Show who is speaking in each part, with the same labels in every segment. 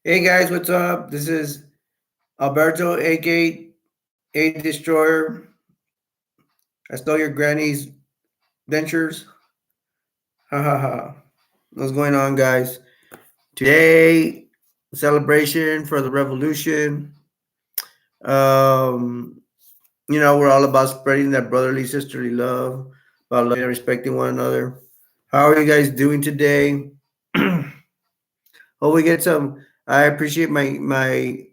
Speaker 1: Hey guys, what's up? This is Alberto, aka A Destroyer. I stole your granny's dentures. Ha ha ha. What's going on, guys? Today, celebration for the revolution. Um, we're all about spreading that brotherly, sisterly love, about loving and respecting one another. How are you guys doing today? Hope we get some. I appreciate my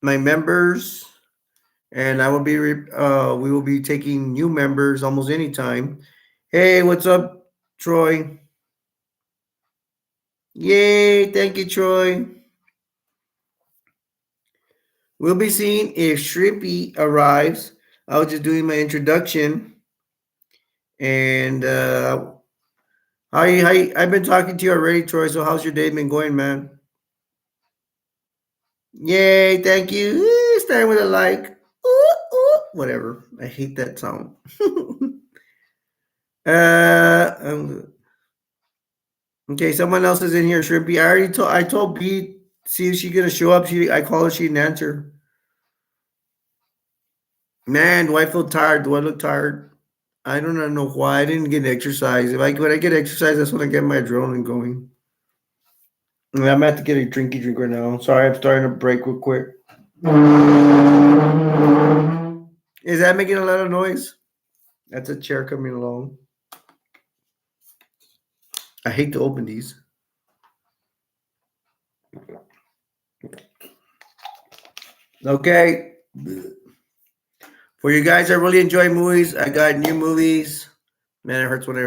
Speaker 1: members, and we will be taking new members almost anytime. Hey, what's up, Troy? Yay! Thank you, Troy. We'll be seeing if Shrimpy arrives. I was just doing my introduction, and I've been talking to you already, Troy. So how's your day been going, man? Yay! Thank you. Starting with a like. Whatever. I hate that sound. Um, Okay, someone else is in here, Shrimpy. I told B, see if she's gonna show up. I called her, she didn't answer. Man, do I feel tired? Do I look tired? I don't know why I didn't get exercise. When I get exercise, that's when I get my adrenaline going. And I'm about to get a drinky drink right now. Sorry, I'm starting to break real quick. Is that making a lot of noise? That's a chair coming along. I hate to open these. Okay. For you guys that really enjoy movies, I got new movies. Man, it hurts when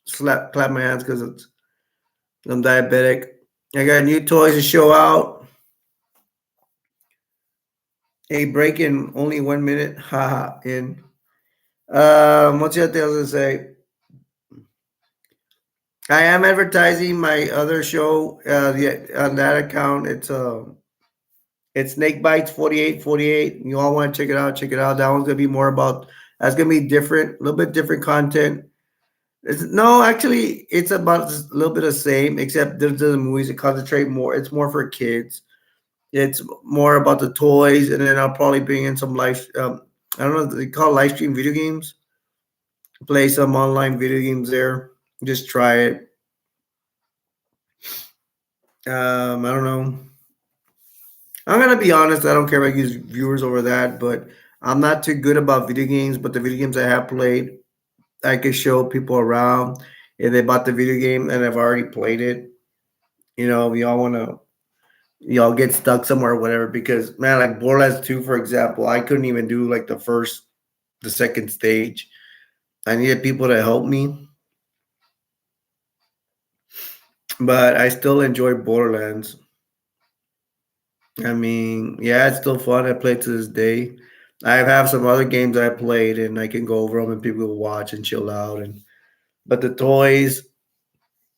Speaker 1: clap my hands because I'm diabetic. I got new toys to show out. A break in only 1 minute. Haha. In. What's the other thing I was gonna say? I am advertising my other show. On that account, it's Snake Bites 4848. You all want to check it out? Check it out. That one's gonna be more about. That's gonna be different, a little bit different content. No, actually, it's about a little bit of the same, except the movies that concentrate more. It's more for kids. It's more about the toys, and then I'll probably bring in some live. I don't know. They call live stream video games. Play some online video games there. Just try it. I don't know. I'm gonna be honest. I don't care about you viewers over that, but I'm not too good about video games. But the video games I have played, I could show people around if they bought the video game and I've already played it. We all want to get stuck somewhere or whatever. Because man, like Borderlands 2, for example, I couldn't even do like the second stage. I needed people to help me, but I still enjoy Borderlands. I mean, yeah, it's still fun. I play it to this day. I have some other games I played, and I can go over them, and people will watch and chill out. But the toys,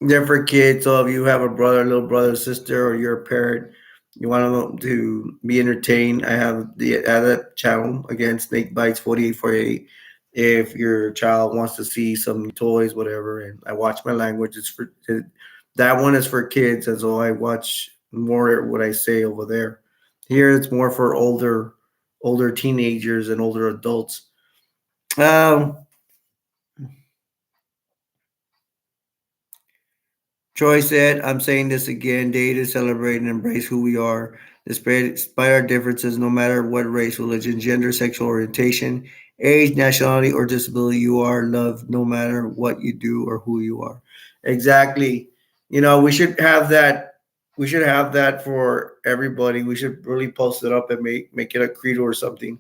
Speaker 1: they're for kids. So if you have a brother, little brother, sister, or you're a parent, you want them to be entertained. I have the other channel again, Snake Bites 4848. If your child wants to see some new toys, whatever, and I watch my language, that one is for kids, and so I watch more what I say over there. Here, it's more for older teenagers and older adults. Um, Troy said, I'm saying this again, day to celebrate and embrace who we are, despite our differences, no matter what race, religion, gender, sexual orientation, age, nationality, or disability you are, loved no matter what you do or who you are. Exactly. We should have that. We should have that for everybody. We should really post it up and make it a credo or something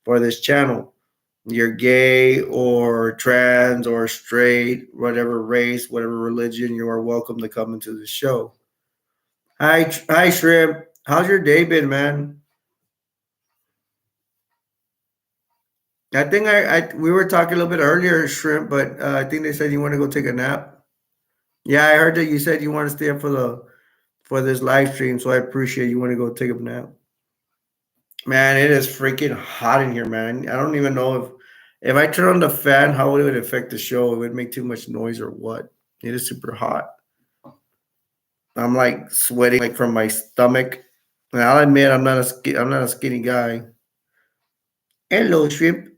Speaker 1: for this channel. You're gay or trans or straight, whatever race, whatever religion, you are welcome to come into the show. Hi, Shrimp. How's your day been, man? I think we were talking a little bit earlier, Shrimp, but I think they said you want to go take a nap. Yeah, I heard that you said you want to stay up for this live stream, so I appreciate you want to go take a nap. Man, it is freaking hot in here, man. I don't even know if I turn on the fan, how would it would affect the show? It would make too much noise or what? It is super hot. I'm like sweating like from my stomach. And I'll admit I'm not a skinny guy. Hello, shrimp.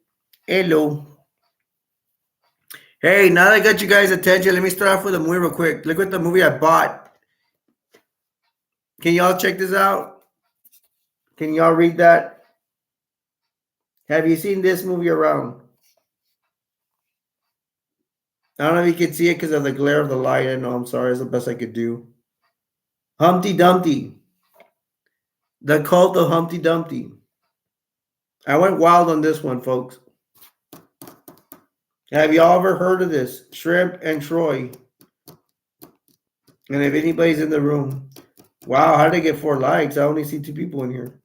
Speaker 1: Hello. Hey, now that I got you guys' attention, let me start off with a movie real quick. Look at the movie I bought. Can y'all check this out? Can y'all read that? Have you seen this movie around? I don't know if you can see it because of the glare of the light. I know, I'm sorry. It's the best I could do. Humpty Dumpty. The Cult of Humpty Dumpty. I went wild on this one, folks. Have y'all ever heard of this? Shrimp and Troy. And if anybody's in the room. Wow, how did I get 4 likes? I only see 2 people in here.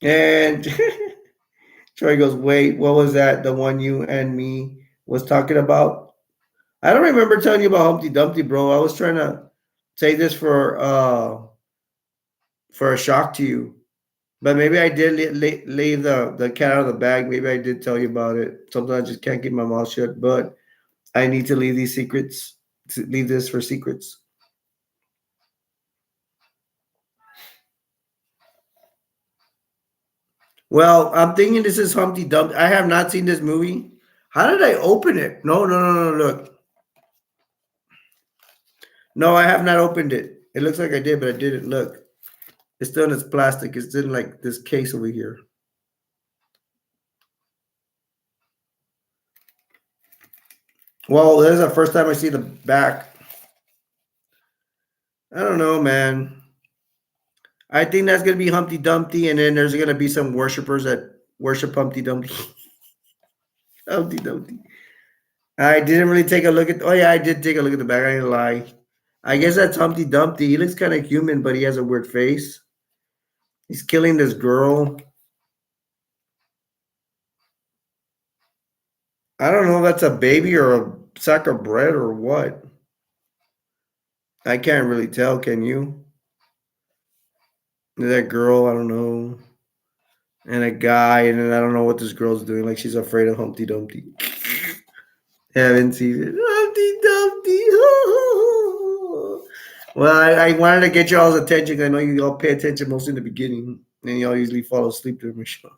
Speaker 1: And Troy goes, wait, what was that? The one you and me was talking about? I don't remember telling you about Humpty Dumpty, bro. I was trying to say this for a shock to you. But maybe I did leave the cat out of the bag. Maybe I did tell you about it. Sometimes I just can't keep my mouth shut. But I need to leave these secrets, to leave this for secrets. Well, I'm thinking this is Humpty Dumpty. I have not seen this movie. How did I open it? No, no, no, no, look. No, I have not opened it. It looks like I did, but I didn't. Look. It's still in its plastic. It's in like this case over here. Well, this is the first time I see the back. I don't know, man. I think that's gonna be Humpty Dumpty, and then there's gonna be some worshipers that worship Humpty Dumpty. Humpty Dumpty. I didn't really take a look at. Oh yeah, I did take a look at the back. I didn't lie. I guess that's Humpty Dumpty. He looks kind of human, but he has a weird face. He's killing this girl. I don't know if that's a baby or a sack of bread or what. I can't really tell. Can you? That girl, I don't know. And a guy, and then I don't know what this girl's doing. Like she's afraid of Humpty Dumpty. Haven't seen it. Humpty Dumpty. Well, I wanted to get y'all's attention because I know you all pay attention most in the beginning, and y'all usually fall asleep during my show.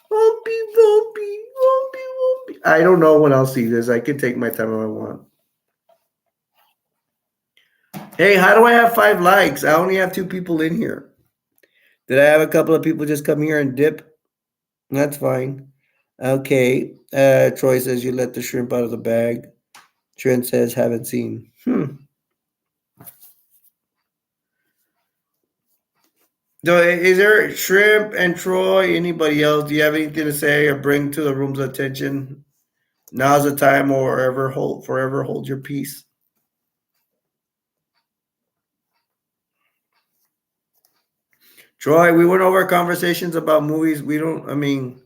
Speaker 1: Humpty Dumpty, Humpty Dumpty. I don't know when I'll see this. I can take my time if I want. Hey, how do I have 5 likes? I only have 2 people in here. Did I have a couple of people just come here and dip? That's fine. Okay. Troy says you let the shrimp out of the bag. Trent says haven't seen. So is there Shrimp and Troy? Anybody else? Do you have anything to say or bring to the room's attention? Now's the time, or forever hold your peace. Troy, we went over conversations about movies. We don't. I mean,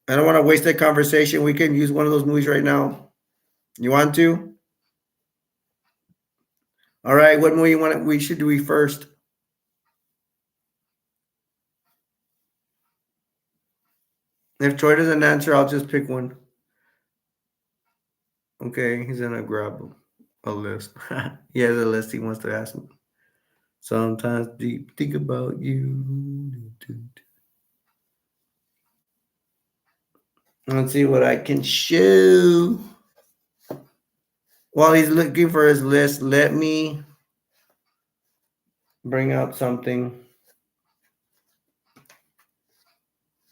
Speaker 1: I don't want to waste that conversation. We can use one of those movies right now. You want to? All right. What movie you want? We should do first. If Troy doesn't answer, I'll just pick one. Okay, he's gonna grab a list. He has a list he wants to ask me. Sometimes deep think about you. Let's see what I can show. While he's looking for his list, let me bring out something.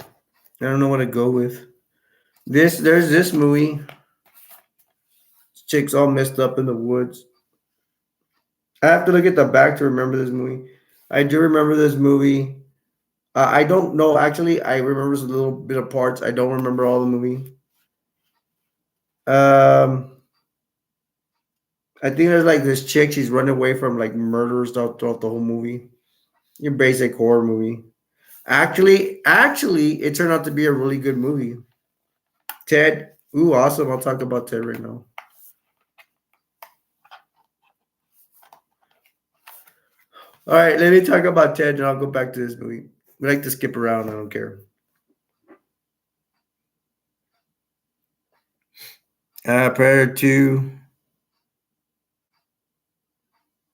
Speaker 1: I don't know what to go with. There's this movie. This chick's all messed up in the woods. I have to look at the back to remember this movie. I do remember this movie. I don't know. Actually, I remember a little bit of parts. I don't remember all the movie. I think there's like this chick. She's running away from like murderers throughout the whole movie. Your basic horror movie. Actually, it turned out to be a really good movie. Ted. Ooh, awesome. I'll talk about Ted right now. All right, let me talk about Ted, and I'll go back to this movie. We like to skip around. I don't care. Predator 2,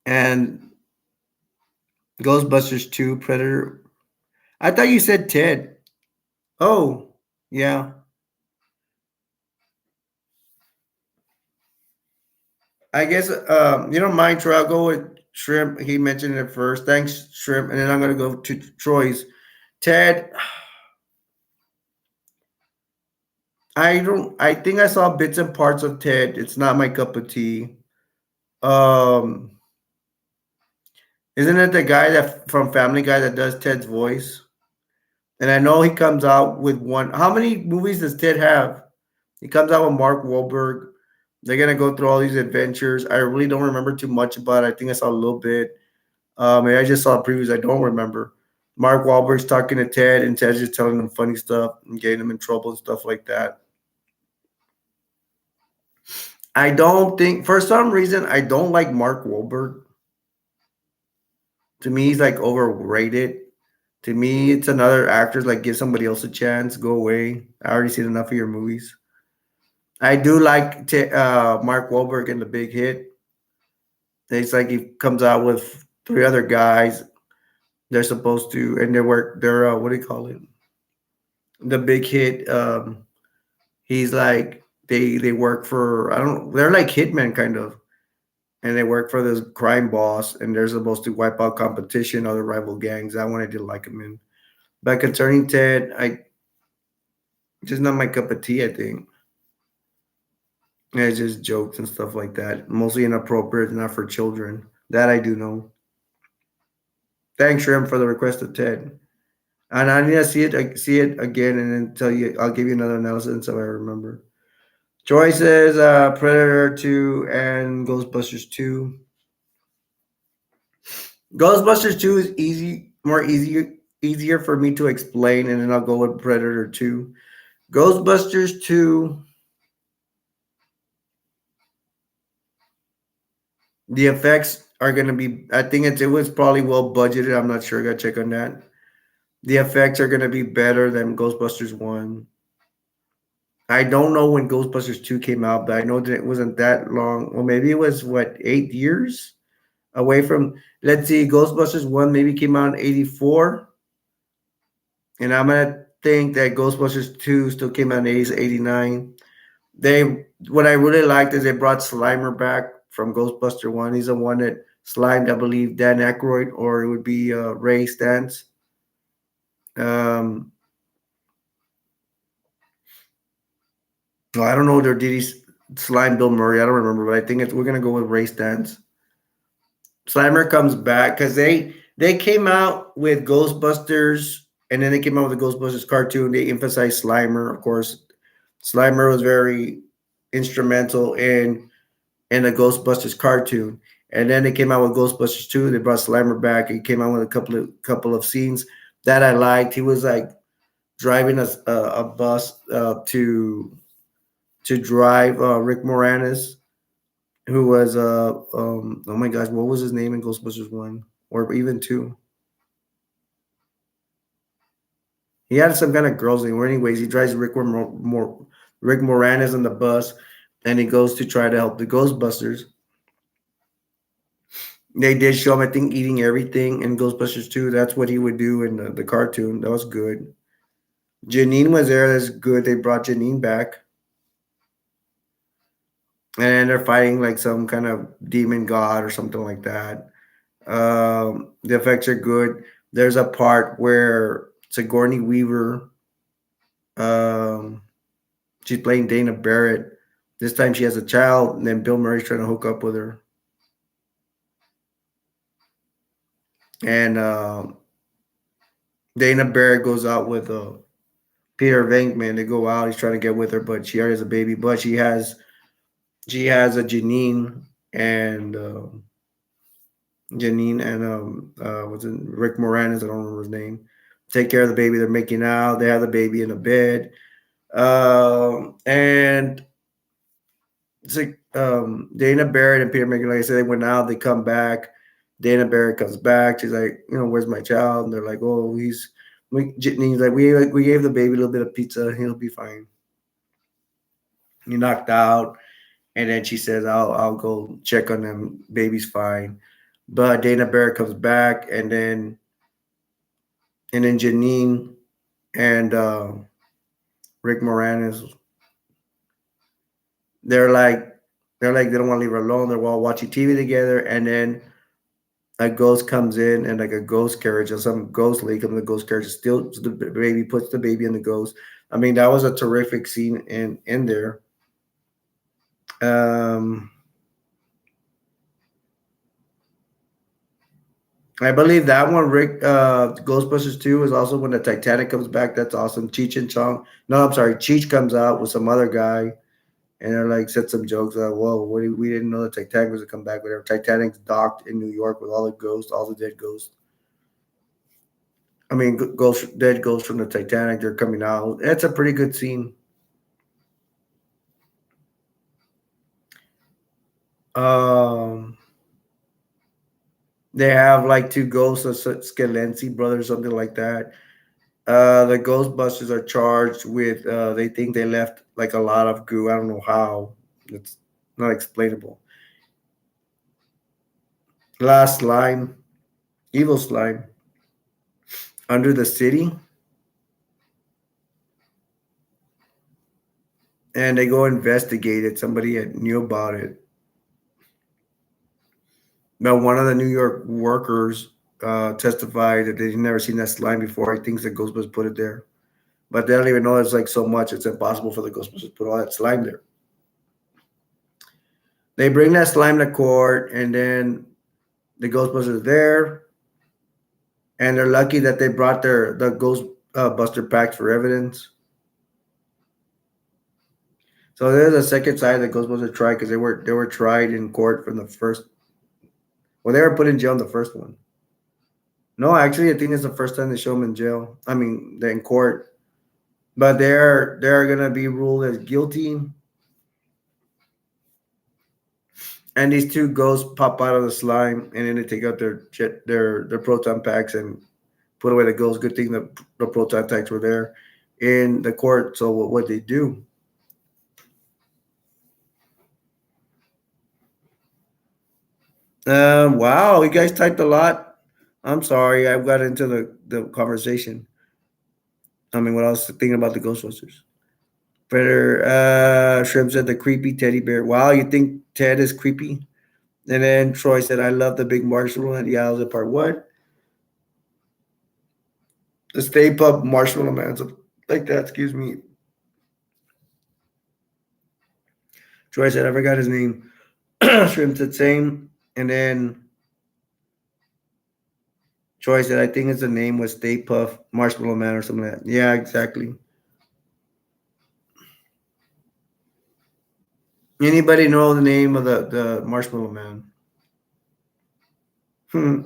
Speaker 1: and Ghostbusters 2, Predator. I thought you said Ted. Oh, yeah. I guess you don't mind Troy. I'll go with Shrimp. He mentioned it first. Thanks, Shrimp. And then I'm gonna go to Troy's. Ted, I think I saw bits and parts of Ted. It's not my cup of tea. Um isn't it the guy that from Family Guy that does Ted's voice? And I know he comes out with one. How many movies does Ted have? He comes out with Mark Wahlberg. They're gonna go through all these adventures. I really don't remember too much about it. I think I saw a little bit. Maybe I just saw previews. I don't remember. Mark Wahlberg's talking to Ted, and Ted's just telling him funny stuff and getting him in trouble and stuff like that. I don't think, for some reason, I don't like Mark Wahlberg. To me, he's like overrated. To me, it's another actor. Like, give somebody else a chance. Go away. I already seen enough of your movies. I do like Mark Wahlberg in The Big Hit. It's like he comes out with three other guys. They're supposed to, and they work. They're what do you call it? The Big Hit. He's like they work for I don't. They're like hitmen kind of, and they work for this crime boss, and they're supposed to wipe out competition, other rival gangs. That one I did like him in. But concerning Ted, I just not my cup of tea. I think it's just jokes and stuff like that, mostly inappropriate, not for children. That I do know. Thanks, Shrimp, for the request of Ted. And I need to see it again, and then tell you. I'll give you another analysis so I remember. Joy says Predator 2 and Ghostbusters 2. Ghostbusters 2 is easier for me to explain, and then I'll go with Predator 2. Ghostbusters 2, the effects are gonna be I think it was probably well budgeted. I'm not sure, I gotta check on that. The effects are gonna be better than Ghostbusters 1. I don't know when Ghostbusters 2 came out, but I know that it wasn't that long. Well, maybe it was what, 8 years away from let's see, Ghostbusters 1 maybe came out in 84. And I'm gonna think that Ghostbusters 2 still came out in 89. They what I really liked is they brought Slimer back from Ghostbuster 1. He's the one that slimed, I believe, Dan Aykroyd, or it would be Ray Stantz. Um, well, I don't know. Did he slime Bill Murray? I don't remember, but I think we're gonna go with Ray Stantz. Slimer comes back because they came out with Ghostbusters, and then they came out with the Ghostbusters cartoon. They emphasized Slimer, of course. Slimer was very instrumental in the Ghostbusters cartoon. And then they came out with Ghostbusters 2. They brought Slimer back. He came out with a couple of scenes that I liked. He was like driving a bus to drive Rick Moranis, who was oh my gosh, what was his name in Ghostbusters 1 or even 2? He had some kind of girl's name. Or anyways, he drives Rick Moranis on the bus, and he goes to try to help the Ghostbusters. They did show him, I think, eating everything in Ghostbusters 2. That's what he would do in the cartoon. That was good. Janine was there. That's good. They brought Janine back. And they're fighting like some kind of demon god or something like that. The effects are good. There's a part where Sigourney Weaver, um, she's playing Dana Barrett. This time she has a child, and then Bill Murray's trying to hook up with her. And Dana Barrett goes out with Peter Venkman. They go out. He's trying to get with her, but she already has a baby. But she has a Janine and was it Rick Moranis? I don't remember his name. Take care of the baby. They're making out. They have the baby in the bed, and it's like Dana Barrett and Peter Venkman. Like I said, they went out. They come back. Dana Barrett comes back. She's like, where's my child? And they're like, oh, Janine's like, we gave the baby a little bit of pizza. He'll be fine. He knocked out. And then she says, I'll go check on them. Baby's fine. But Dana Barrett comes back, and then Janine and Rick Moranis, they're like they don't want to leave her alone. They're all watching TV together, and then a ghost comes in and like a ghost carriage or some ghost lady comes in the ghost carriage, steals the baby, puts the baby in the ghost. I mean, that was a terrific scene in there. Um, I believe that one, Rick, Ghostbusters 2 is also when the Titanic comes back. That's awesome. Cheech and Chong. No, I'm sorry. Cheech comes out with some other guy, and they're like, said some jokes like, whoa, we didn't know the Titanic was going to come back. Whatever. Titanic's docked in New York with all the ghosts, all the dead ghosts. I mean, ghosts, dead ghosts from the Titanic, they're coming out. That's a pretty good scene. Um, they have like two ghosts of Scalenzi brothers, something like that. The Ghostbusters are charged with. They think they left like a lot of goo. I don't know how. It's not explainable. Last slime, evil slime, under the city, and they go investigate it. Somebody knew about it. Now, one of the New York workers testified that they've never seen that slime before. He thinks the Ghostbusters put it there, but they don't even know it's like so much. It's impossible for the Ghostbusters to put all that slime there. They bring that slime to court, and then the Ghostbusters are there, and they're lucky that they brought the Ghost Buster packs for evidence. So there's a second side that Ghostbusters tried because they were tried in court from the first. Well, they were put in jail in the first one. No, actually, I think it's the first time they show them in jail. I mean, they're in court, but they're gonna be ruled as guilty. And these two ghosts pop out of the slime, and then they take out their proton packs and put away the ghosts. Good thing the proton packs were there in the court. So what they do? Wow, you guys typed a lot. I'm sorry, I got into the conversation. I mean, what I was thinking about the Ghostbusters. Predator, Shrimp said the creepy teddy bear. Wow, you think Ted is creepy? And then Troy said, I love the big marshmallow and the owls apart. What? The Stay Puft Marshmallow Man. So, like that, excuse me. Troy said, I forgot his name. Shrimp said, same. And then Troy said, I think his name was Stay Puft Marshmallow Man or something like that. Yeah, exactly. Anybody know the name of the Marshmallow Man? Hmm.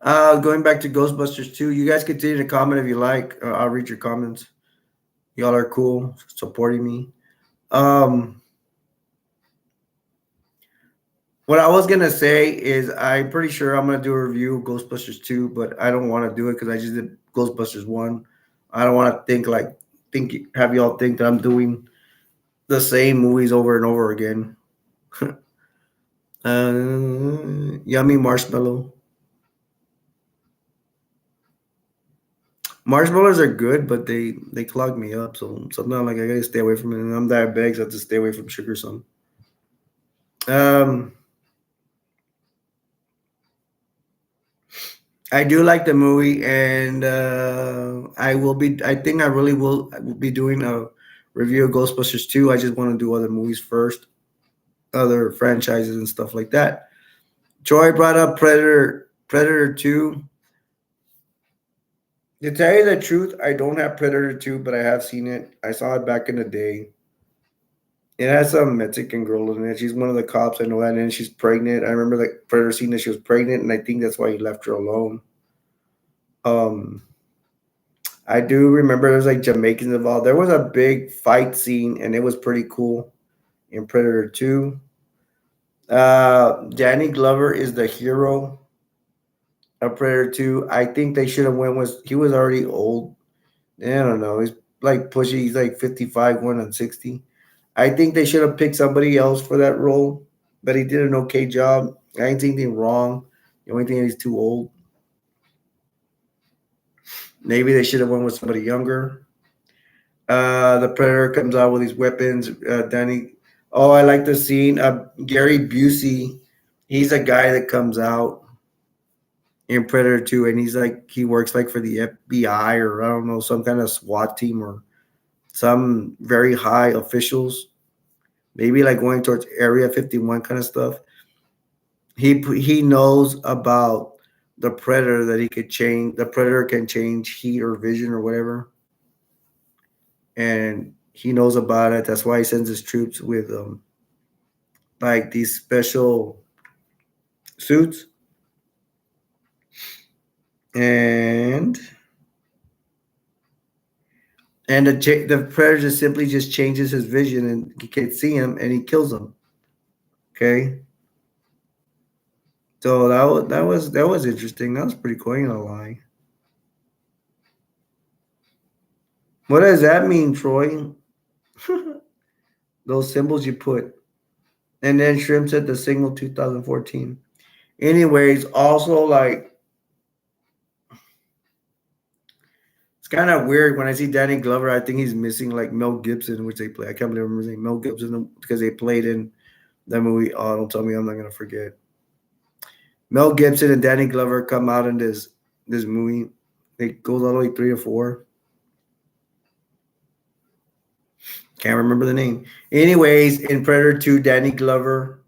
Speaker 1: Going back to Ghostbusters 2, you guys continue to comment if you like. I'll read your comments. Y'all are cool, supporting me. Um, what I was gonna say is I'm pretty sure I'm gonna do a review of Ghostbusters 2, but I don't want to do it because I just did Ghostbusters 1. I don't want to think have y'all think that I'm doing the same movies over and over again. Yummy marshmallow. Marshmallows are good, but they clog me up. So sometimes like I gotta stay away from it. And I'm diabetic, so I have to stay away from sugar. Some. Um, I do like the movie, and I will be. I think I will be doing a review of Ghostbusters 2. I just want to do other movies first, other franchises and stuff like that. Troy brought up Predator 2. To tell you the truth, I don't have Predator 2, but I have seen it. I saw it back in the day. It has some Mexican girl in it. She's one of the cops. I know that, and she's pregnant. I remember the Predator scene that she was pregnant, and I think that's why he left her alone. Um, I do remember there was like Jamaicans involved. There was a big fight scene, and it was pretty cool in Predator 2. Danny Glover is the hero of Predator 2. I think they should have went was he was already old. I don't know. like pushing. He's like 55, going on 60. I think they should have picked somebody else for that role, but he did an okay job. I ain't seen anything wrong. The only thing is he's too old. Maybe they should have went with somebody younger. The Predator comes out with these weapons. Danny. Oh, I like the scene. Gary Busey. He's a guy that comes out in Predator 2, and he's like he works like for the FBI or I don't know some kind of SWAT team or some very high officials. Maybe like going towards Area 51 kind of stuff. He knows about the Predator that he could change. The Predator can change heat or vision or whatever, and he knows about it. That's why he sends his troops with like these special suits, and the predator just simply just changes his vision and he can't see him and he kills him. Okay, so that was interesting. That was pretty cool. Ain't gonna lie. What does that mean, Troy? Those symbols you put, and then Shrimp said the signal 2014. Anyways, also like it's kind of weird when I see Danny Glover. I think he's missing like Mel Gibson, which they play. I can't believe I'm missing Mel Gibson because they played in that movie. Oh, don't tell me I'm not gonna forget. Mel Gibson and Danny Glover come out in this movie. It goes all the way 3 or 4. Can't remember the name. Anyways, in Predator 2, Danny Glover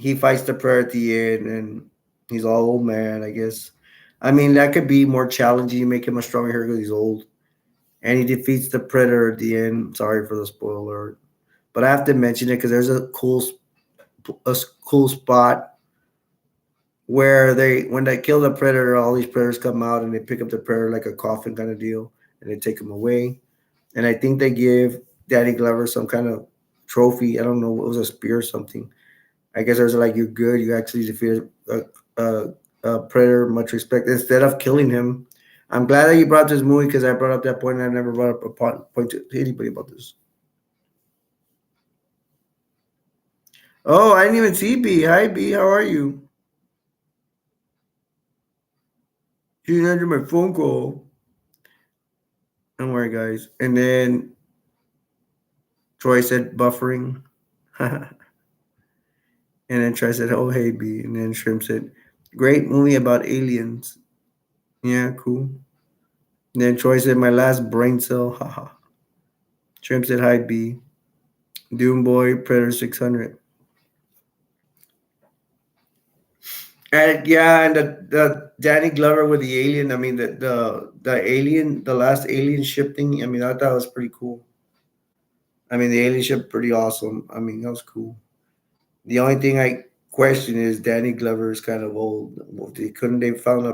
Speaker 1: he fights the Predator at the end, and he's all old man. I guess. I mean, that could be more challenging. You make him a stronger hero because he's old, and he defeats the Predator at the end. Sorry for the spoiler, but I have to mention it because there's a cool spot where when they kill the Predator, all these Predators come out and they pick up the Predator like a coffin kind of deal, and they take him away. And I think they give Danny Glover some kind of trophy. I don't know, it was a spear or something. I guess there's like, you're good. You actually defeated a Predator. Much respect. Instead of killing him, I'm glad that you brought this movie because I brought up that point and I never brought up a point to anybody about this. Oh, I didn't even see B. Hi, B. How are you? You didn't answer my phone call. Don't worry, guys. And then Troy said buffering. And then Troy said, oh, hey, B. And then Shrimp said, great movie about aliens. Yeah, cool. And then Troy said, my last brain cell. Haha. Shrimp said, hi, B. Doom Boy, Predator 600. And yeah, and the Danny Glover with the alien. I mean, the alien, the last alien ship thing. I mean, I thought was pretty cool. I mean, the alien ship pretty awesome. I mean, that was cool. The only thing I question is Danny Glover is kind of old. Couldn't they found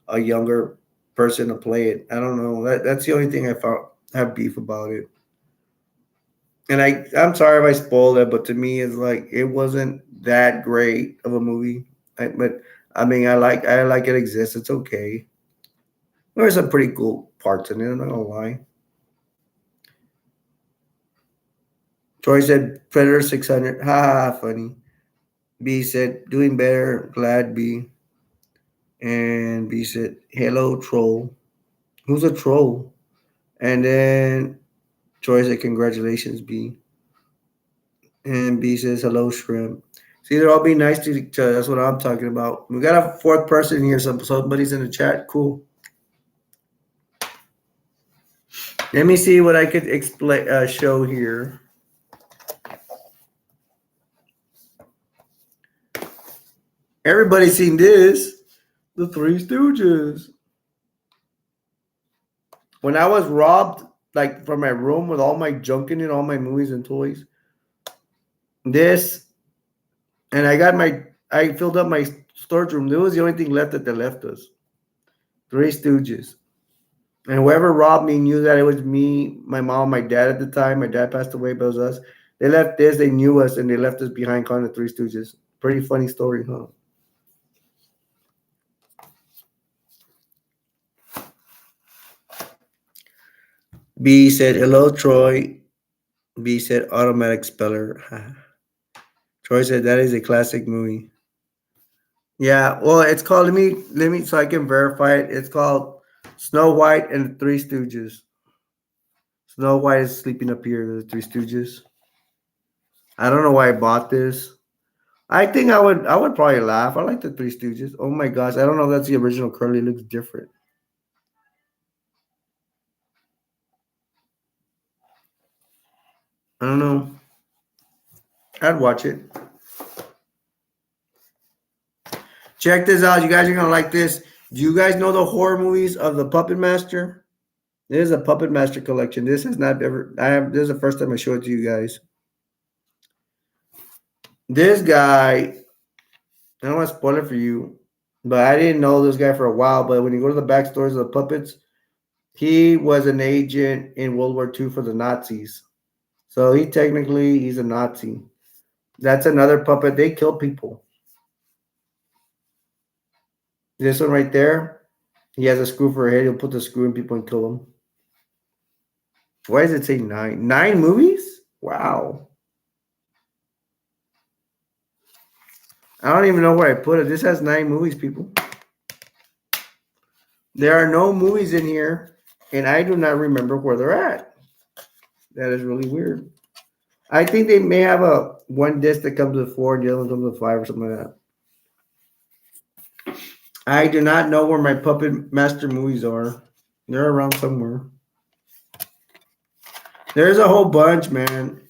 Speaker 1: a younger person to play it? I don't know. That's the only thing I found have beef about it. And I'm sorry if I spoiled it, but to me, it's like it wasn't that great of a movie. But I mean, I like it exists. It's okay. There's some pretty cool parts in it. I'm not gonna lie. Troy said Predator 600. Ha ha, ha, funny. B said doing better. Glad B. And B said hello troll. Who's a troll? And then Troy said congratulations B. And B says hello shrimp. See, they're all being nice to each other. That's what I'm talking about. We got a fourth person here. Somebody's in the chat. Cool. Let me see what I could explain. Show here. Everybody's seen this. The Three Stooges. When I was robbed, like from my room with all my junk in it, all my movies and toys. This, and I filled up my storage room. It was the only thing left that they left us. Three Stooges. And whoever robbed me knew that it was me, my mom, my dad at the time. My dad passed away, but it was us. They left this, they knew us, and they left us behind calling the Three Stooges. Pretty funny story, huh? B said, hello, Troy. B said, automatic speller. Troy said, that is a classic movie. Yeah, well, it's called, let me, so I can verify it. It's called Snow White and the Three Stooges. Snow White is sleeping up here, the Three Stooges. I don't know why I bought this. I think I would probably laugh. I like the Three Stooges. Oh my gosh, I don't know if that's the original Curly. It looks different. I don't know. I'd watch it. Check this out. You guys are gonna like this. Do you guys know the horror movies of the Puppet Master? This is a Puppet Master collection. This has not ever. I have. This is the first time I show it to you guys. This guy. I don't want to spoil it for you, but I didn't know this guy for a while. But when you go to the backstories of the puppets, he was an agent in World War II for the Nazis. So he's a Nazi. That's another puppet. They kill people. This one right there, he has a screw for a head. He'll put the screw in people and kill them. Why does it say nine? 9 movies? Wow. I don't even know where I put it. This has 9 movies, people. There are no movies in here, and I do not remember where they're at. That is really weird. I think they may have a one disc that comes with 4 and the other one comes with 5 or something like that. I do not know where my Puppet Master movies are. They're around somewhere. There's a whole bunch, man.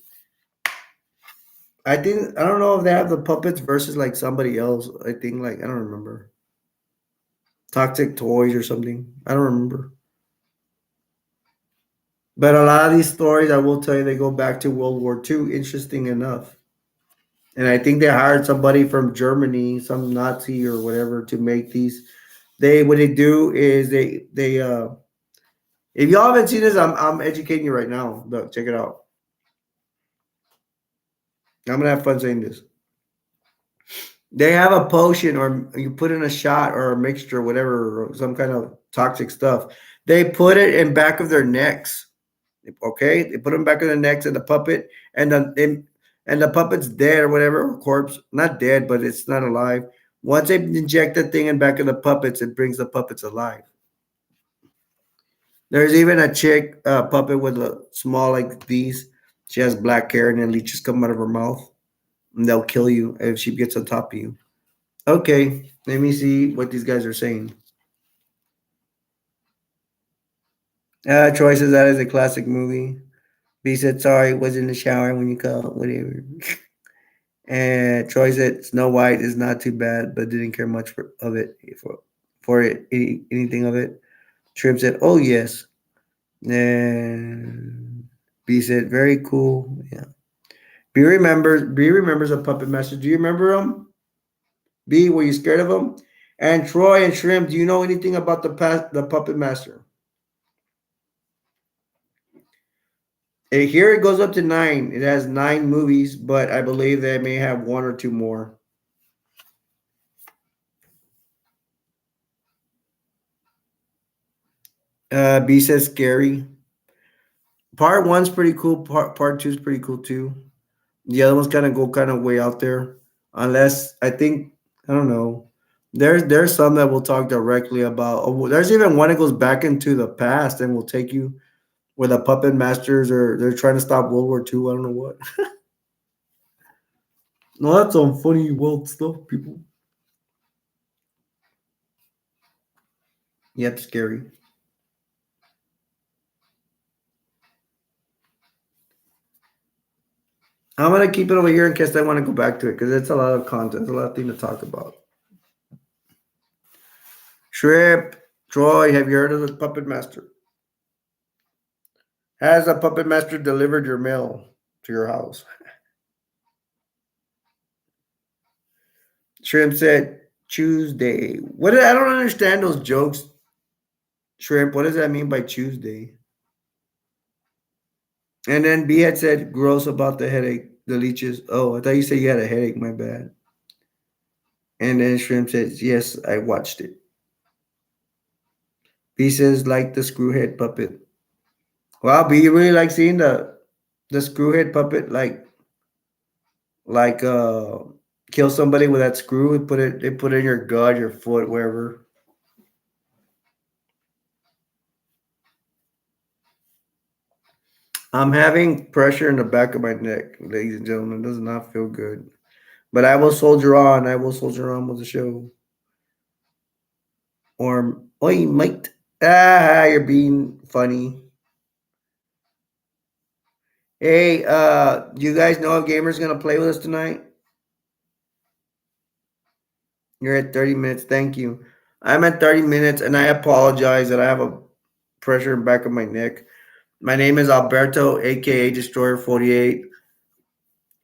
Speaker 1: I don't know if they have the puppets versus like somebody else. I think like I don't remember. Toxic Toys or something. I don't remember. But a lot of these stories, I will tell you, they go back to World War II. Interesting enough. And I think they hired somebody from Germany, some Nazi or whatever, to make these. They what they do is they if y'all haven't seen this, I'm educating you right now. Look, check it out. I'm gonna have fun saying this. They have a potion, or you put in a shot or a mixture, whatever, or some kind of toxic stuff. They put it in back of their necks. Okay, they put them back in the necks of the puppet, and the puppet's dead or whatever, or corpse, not dead, but it's not alive. Once they inject the thing in back of the puppets, it brings the puppets alive. There's even a chick puppet with a small like these. She has black hair and then leeches come out of her mouth, and they'll kill you if she gets on top of you. Okay, let me see what these guys are saying. Troy says that is a classic movie. B said, sorry, was in the shower when you called, whatever. And Troy said, Snow White is not too bad, but didn't care much of it for it, anything of it. Shrimp said, oh, yes. And B said, very cool. Yeah. B remembers a puppet master. Do you remember him? B, were you scared of him? And Troy and Shrimp, do you know anything about the puppet master? Here it goes up to 9. It has 9 movies, but I believe they may have 1 or 2 more. B says scary. Part one's pretty cool. Part two's pretty cool too. The other ones kind of way out there. Unless I think I don't know. There's some that will talk directly about. Oh, there's even one that goes back into the past and will take you where the puppet masters are. They're trying to stop World War II. I don't know what. No, that's some funny world stuff, people. Yep, scary. I'm gonna keep it over here in case I want to go back to it because it's a lot of content, a lot of things to talk about. Shrimp, Troy, have you heard of the Puppet Master? Has the Puppet Master delivered your mail to your house? Shrimp said Tuesday. I don't understand those jokes. Shrimp, what does that mean by Tuesday? And then B had said gross about the headache, the leeches. Oh, I thought you said you had a headache. My bad. And then Shrimp says, yes, I watched it. B says like the screwhead puppet. Wow, B, you really like seeing the screwhead puppet like kill somebody with that screw and put it in your gut, your foot, wherever. I'm having pressure in the back of my neck, ladies and gentlemen. It does not feel good. But I will soldier on. I will soldier on with the show. Or oi mate. Ah, you're being funny. Hey, you guys know if Gamer's gonna play with us tonight? You're at 30 minutes. Thank you. I'm at 30 minutes and I apologize that I have a pressure in the back of my neck. My name is Alberto, aka Destroyer 48,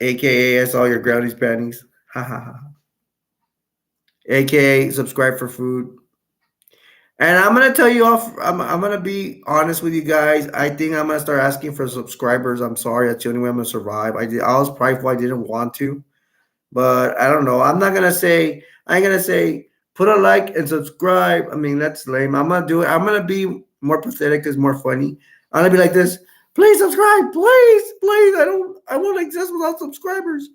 Speaker 1: aka I saw your groundies panties. Ha ha ha. Aka subscribe for food. And I'm gonna tell you off. I'm gonna be honest with you guys. I think I'm gonna start asking for subscribers. I'm sorry, that's the only way I'm gonna survive. I was prideful. I didn't want to, but I don't know. I'm not gonna say. I ain't gonna say put a like and subscribe. I mean that's lame. I'm gonna do it. I'm gonna be more pathetic. It's more funny. I'm gonna be like this. Please subscribe. Please, please. I don't. I won't exist without subscribers.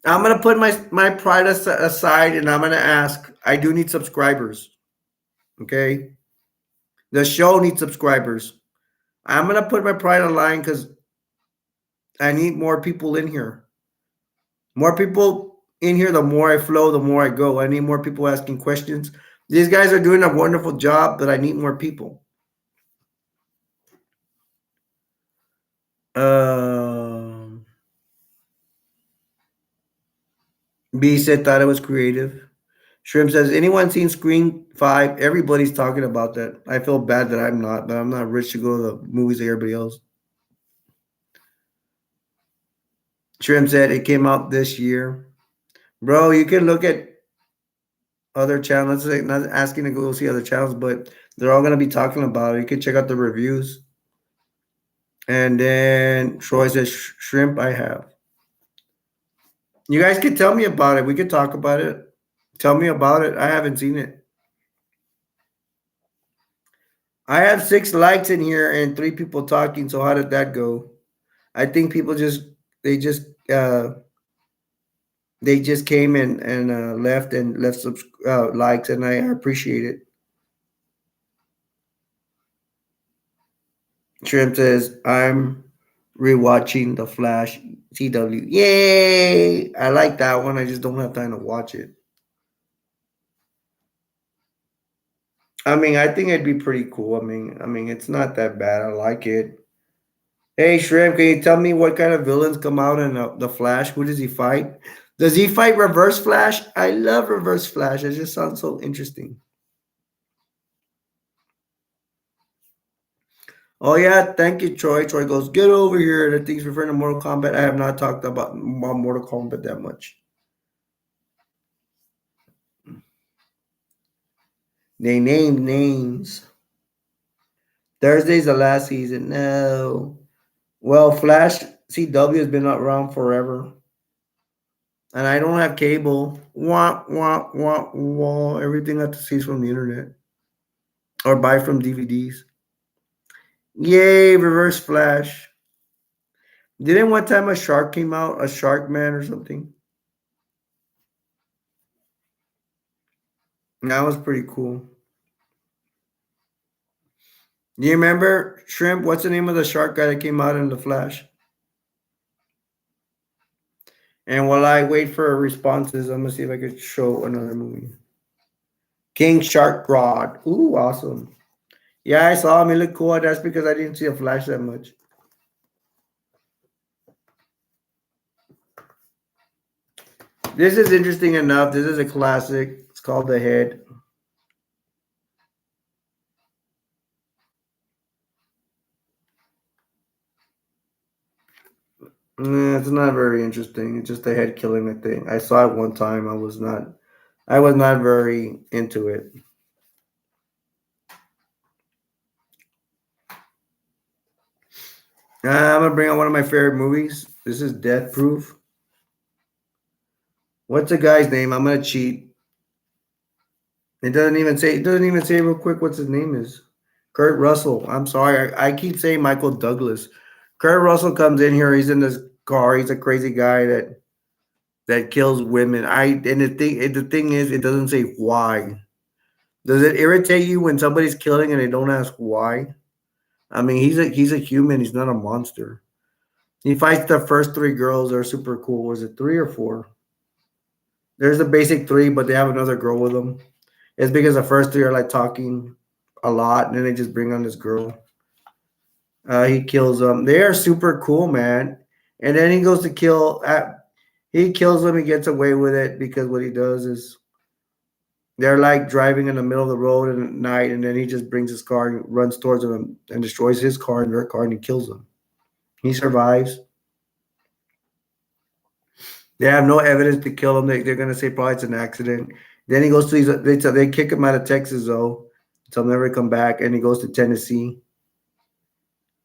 Speaker 1: I'm gonna put my pride aside and I'm gonna ask. I do need subscribers. Okay. The show needs subscribers. I'm gonna put my pride on line because I need more people in here. More people in here, the more I flow, the more I go. I need more people asking questions. These guys are doing a wonderful job, but I need more people. Um, B said thought it was creative. Shrimp says, anyone seen Screen 5? Everybody's talking about that. I feel bad that I'm not, but I'm not rich to go to the movies like everybody else. Shrimp said it came out this year. Bro, you can look at other channels. Like not asking to go see other channels, but they're all gonna be talking about it. You can check out the reviews. And then Troy says shrimp I have. You guys could tell me about it. We could talk about it. Tell me about it. I haven't seen it. I have 6 likes in here and 3 people talking. So how did that go? I think people they just uh they just came and left some likes and I appreciate it. Shrimp says, I'm rewatching The Flash CW. Yay! I like that one. I just don't have time to watch it. I mean, I think it'd be pretty cool. I mean, it's not that bad. I like it. Hey, Shrimp, can you tell me what kind of villains come out in The Flash? Who does he fight? Does he fight Reverse Flash? I love Reverse Flash. It just sounds so interesting. Oh yeah, thank you, Troy. Troy goes, get over here. The thing's referring to Mortal Kombat. I have not talked about Mortal Kombat that much. They named names. Thursday's the last season. No. Well, Flash CW has been around forever. And I don't have cable. Wah, wah, wah, wah. Everything I have to see is from the internet or buy from DVDs. Yay, Reverse Flash. Didn't one time a shark came out, a shark man or something? That was pretty cool. Do you remember Shrimp? What's the name of the shark guy that came out in The Flash? And while I wait for responses, I'm gonna see if I could show another movie. King Shark Rod. Ooh, awesome. Yeah, I saw him. He looked cool. That's because I didn't see a Flash that much. This is interesting enough. This is a classic. It's called The Head. It's not very interesting. It's just the head killing the thing. I saw it one time. I was not very into it. I'm gonna bring out one of my favorite movies. This is Death Proof. What's the guy's name? I'm gonna cheat. It doesn't even say. It doesn't even say real quick what his name is. Kurt Russell. I'm sorry. I keep saying Michael Douglas. Kurt Russell comes in here. He's in this car. He's a crazy guy that kills women. The thing is, it doesn't say why. Does it irritate you when somebody's killing and they don't ask why? I mean, he's a human. He's not a monster. He fights the first three girls. They're super cool. Was it three or four? There's the basic three, but they have another girl with them. It's because the first three are like talking a lot, and then they just bring on this girl. He kills them. They are super cool, man. And then he goes to kill. He kills them. He gets away with it because what he does is they're like driving in the middle of the road at night, and then he just brings his car and runs towards them and destroys his car and their car, and he kills them. He survives. They have no evidence to kill him. They're gonna say probably it's an accident. Then he goes to these. They kick him out of Texas though, so he'll never come back. And he goes to Tennessee.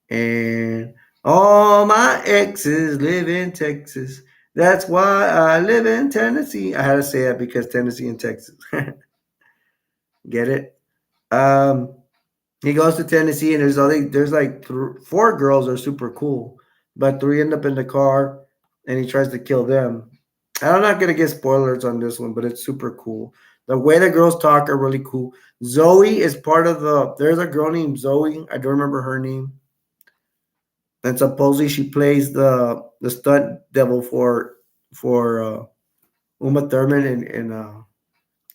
Speaker 1: And all my exes live in Texas. That's why I live in Tennessee. I had to say that because Tennessee and Texas. Get it? Um, he goes to Tennessee, and there's like four girls that are super cool, but three end up in the car, and he tries to kill them. I'm not gonna get spoilers on this one, but it's super cool. The way the girls talk are really cool. Zoe is part of the. There's a girl named Zoe. I don't remember her name, and supposedly she plays the stunt devil for Uma Thurman in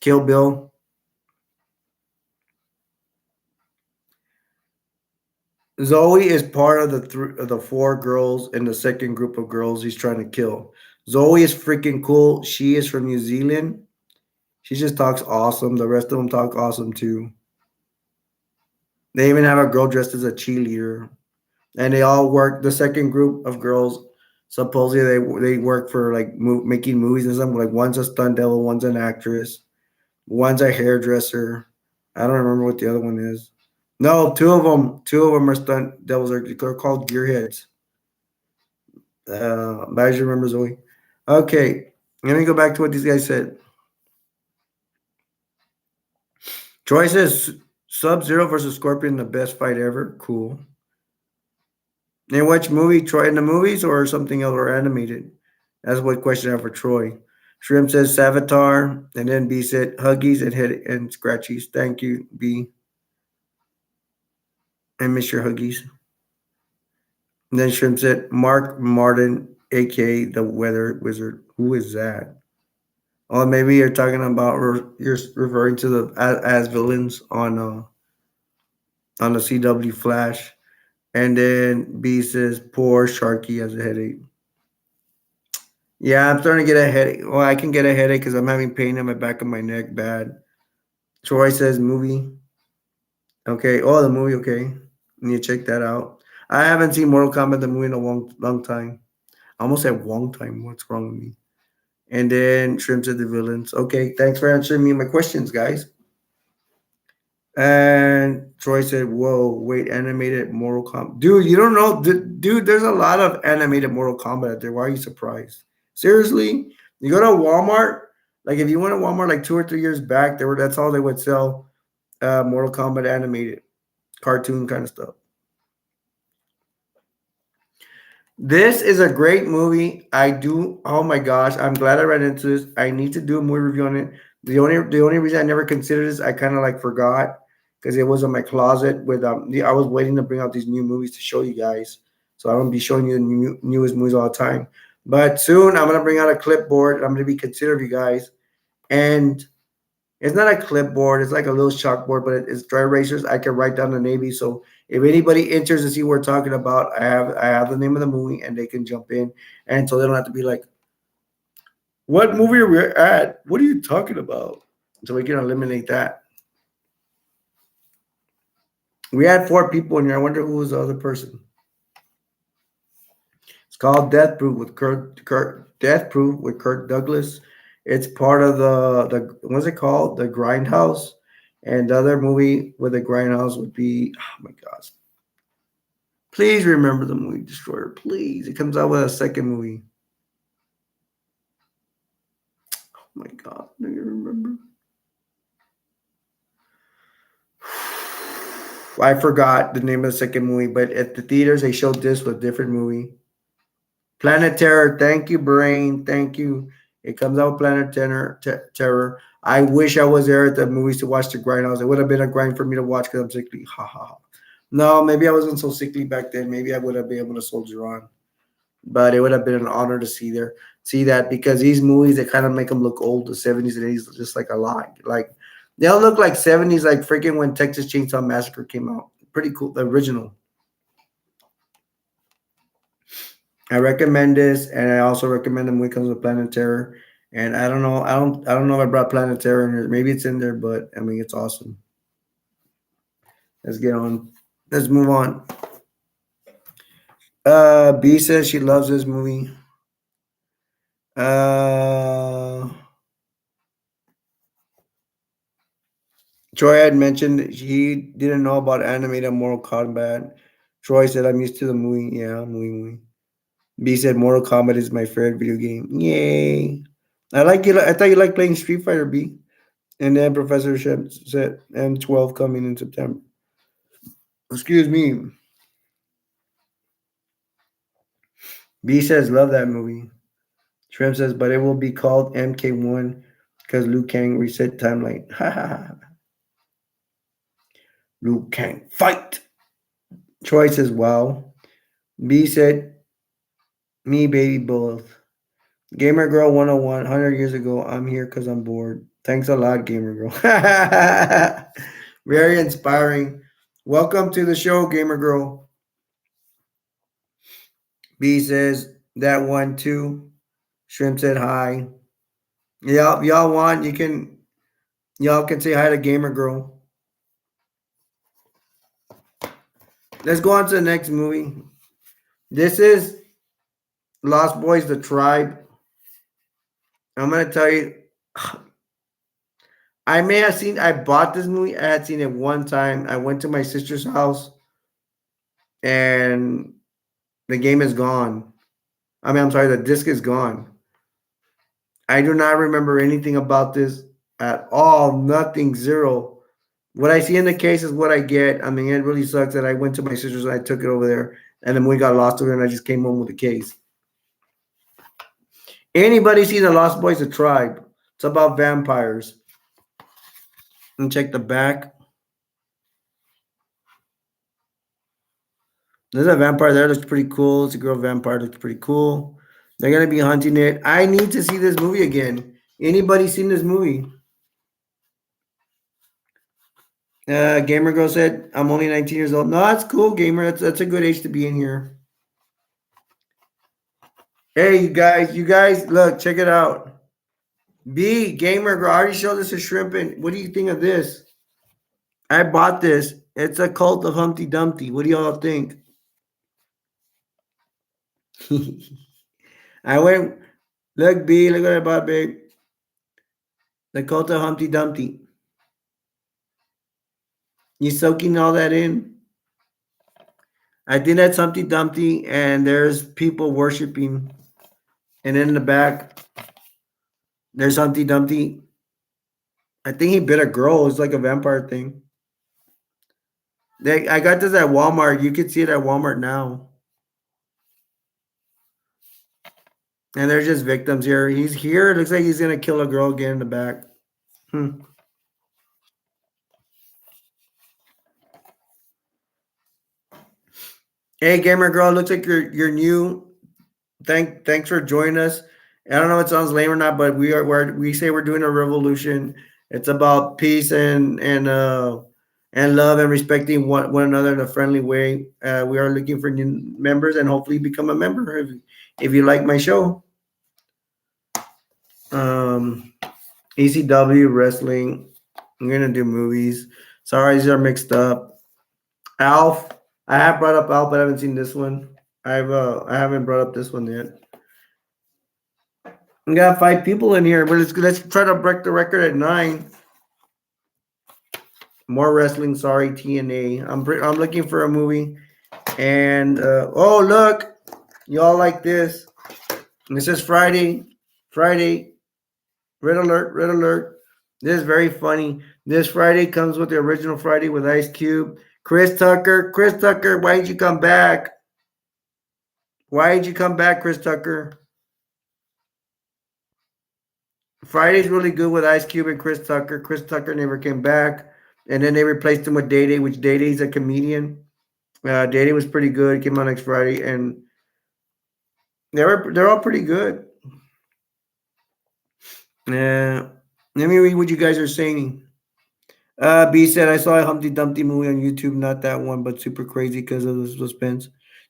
Speaker 1: Kill Bill. Zoe is part of the four girls in the second group of girls he's trying to kill. Zoe is freaking cool. She is from New Zealand. She just talks awesome. The rest of them talk awesome too. They even have a girl dressed as a cheerleader, and they all work. The second group of girls supposedly they work for like making movies and something. Like one's a stunt double, one's an actress, one's a hairdresser. I don't remember what the other one is. No, two of them are stunt devils. They're called gearheads. But I just remember Zoe. Okay, let me go back to what these guys said. Troy says Sub Zero versus Scorpion, the best fight ever. Cool. And which movie, Troy? In the movies or something else or animated? That's what question I have for Troy. Shrimp says Savitar, and then B said Huggies and Head and Scratchies. Thank you, B. I miss your Huggies. And then Shrimp said Mark Martin, aka the Weather Wizard. Who is that? Oh, maybe you're talking about you're referring to the as villains on the CW Flash. And then B says poor Sharky has a headache. Yeah, I'm starting to get a headache. Well, I can get a headache because I'm having pain in my back of my neck bad. Troy says movie. Okay. Oh, the movie. Okay. Need to check that out. I haven't seen Mortal Kombat the movie in a long time. I almost said long time. What's wrong with me? And then Shrimp said the villains. Okay. Thanks for answering me my questions, guys. And Troy said, "Whoa, wait, animated Mortal Kombat, dude. You don't know, dude. There's a lot of animated Mortal Kombat out there. Why are you surprised? Seriously, you go to Walmart. Like if you went to Walmart like 2 or 3 years back, that's all they would sell. Mortal Kombat animated cartoon kind of stuff. This is a great movie. I do. Oh my gosh, I'm glad I ran into this. I need to do a movie review on it. The only reason I never considered this, I kind of like forgot because it was in my closet with I was waiting to bring out these new movies to show you guys. So I don't be showing you the newest movies all the time. But soon I'm gonna bring out a clipboard. I'm gonna be considerate of you guys. And it's not a clipboard. It's like a little chalkboard, but it's dry erasers. I can write down the name. So if anybody enters to see what we're talking about, I have the name of the movie and they can jump in, and so they don't have to be like, "What movie are we at? What are you talking about?" So we can eliminate that. We had four people in here. I wonder who was the other person. It's called Death Proof with Kurt Death Proof with Kirk Douglas. It's part of the what's it called? The Grindhouse. And the other movie with the Grindhouse would be, oh my gosh. Please remember the movie Destroyer. Please. It comes out with a second movie. Oh my God. Do you remember? I forgot the name of the second movie, but at the theaters they showed this with a different movie. Planet Terror. Thank you, Brain. Thank you. It comes out with Planet Terror. I wish I was there at the movies to watch the grindhouse. It would have been a grind for me to watch because I'm sickly. Ha ha ha. No, maybe I wasn't so sickly back then. Maybe I would have been able to soldier on. But it would have been an honor to see that because these movies they kind of make them look old, the 70s and 80s, just like a lot. Like they'll look like 70s, like freaking when Texas Chainsaw Massacre came out. Pretty cool, the original. I recommend this, and I also recommend the movie comes with Planet Terror. And I don't know if I brought Planet Terror in there. Maybe it's in there, but I mean it's awesome. Let's get on. Let's move on. B says she loves this movie. Uh Troy had mentioned that he didn't know about animated Mortal Kombat. Troy said, I'm used to the movie. Yeah, movie. B said, Mortal Kombat is my favorite video game. Yay. I like it. I thought you liked playing Street Fighter, B. And then Professor Shep said, M12 coming in September. Excuse me. B says, love that movie. Shrimp says, but it will be called MK1 because Liu Kang reset timeline. Liu Kang, fight. Troy says, wow. B said, me, baby, both. Gamer Girl 101, 100 years ago. I'm here because I'm bored. Thanks a lot, Gamer Girl. Very inspiring. Welcome to the show, Gamer Girl. B says, that one too. Shrimp said hi. Y'all want, y'all can say hi to Gamer Girl. Let's go on to the next movie. This is Lost Boys, The Tribe. I'm going to tell you, I bought this movie. I had seen it one time. I went to my sister's house and the game is gone. I mean, I'm sorry, the disc is gone. I do not remember anything about this at all. Nothing, zero. What I see in the case is what I get. I mean, it really sucks that I went to my sister's and I took it over there and then we got lost to it and I just came home with the case. Anybody see the Lost Boys, The Tribe? It's about vampires. And check the back. There's a vampire there. Looks pretty cool. It's a girl vampire. Looks pretty cool. They're going to be hunting it. I need to see this movie again. Anybody seen this movie? Gamer Girl said, I'm only 19 years old. No, that's cool, Gamer. That's a good age to be in here. Hey, you guys, look, check it out. B, Gamer Girl, I already showed this to Shrimpin'. What do you think of this? I bought this. It's a Cult of Humpty Dumpty. What do y'all think? I went, look, B, look what I bought, babe. The Cult of Humpty Dumpty. You soaking all that in? I think that's Humpty Dumpty, and there's people worshiping. And in the back, there's Humpty Dumpty. I think he bit a girl. It's like a vampire thing. I got this at Walmart. You can see it at Walmart now. And they're just victims here. He's here. It looks like he's going to kill a girl again in the back. Hey, Gamer Girl. Looks like you're new. Thanks for joining us. I don't know if it sounds lame or not, but we say we're doing a revolution. It's about peace and love and respecting one another in a friendly way. We are looking for new members and hopefully become a member if you like my show. ECW wrestling. I'm gonna do movies. Sorry, these are mixed up. Alf. I have brought up Alf, but I haven't seen this one. I haven't brought up this one yet. We got 5 people in here, but let's try to break the record at 9. More wrestling, sorry, TNA. I'm looking for a movie, and oh look, y'all like this. This is Friday. Red alert. This is very funny. This Friday comes with the original Friday with Ice Cube, Chris Tucker, why did you come back? Why did you come back, Chris Tucker? Friday's really good with Ice Cube and Chris Tucker. Chris Tucker never came back, and then they replaced him with Day Day, which Day Day's a comedian. Day Day was pretty good. Came out next Friday, and they're all pretty good. Yeah. Let me read what you guys are saying. B said I saw a Humpty Dumpty movie on YouTube, not that one, but super crazy because of the suspense.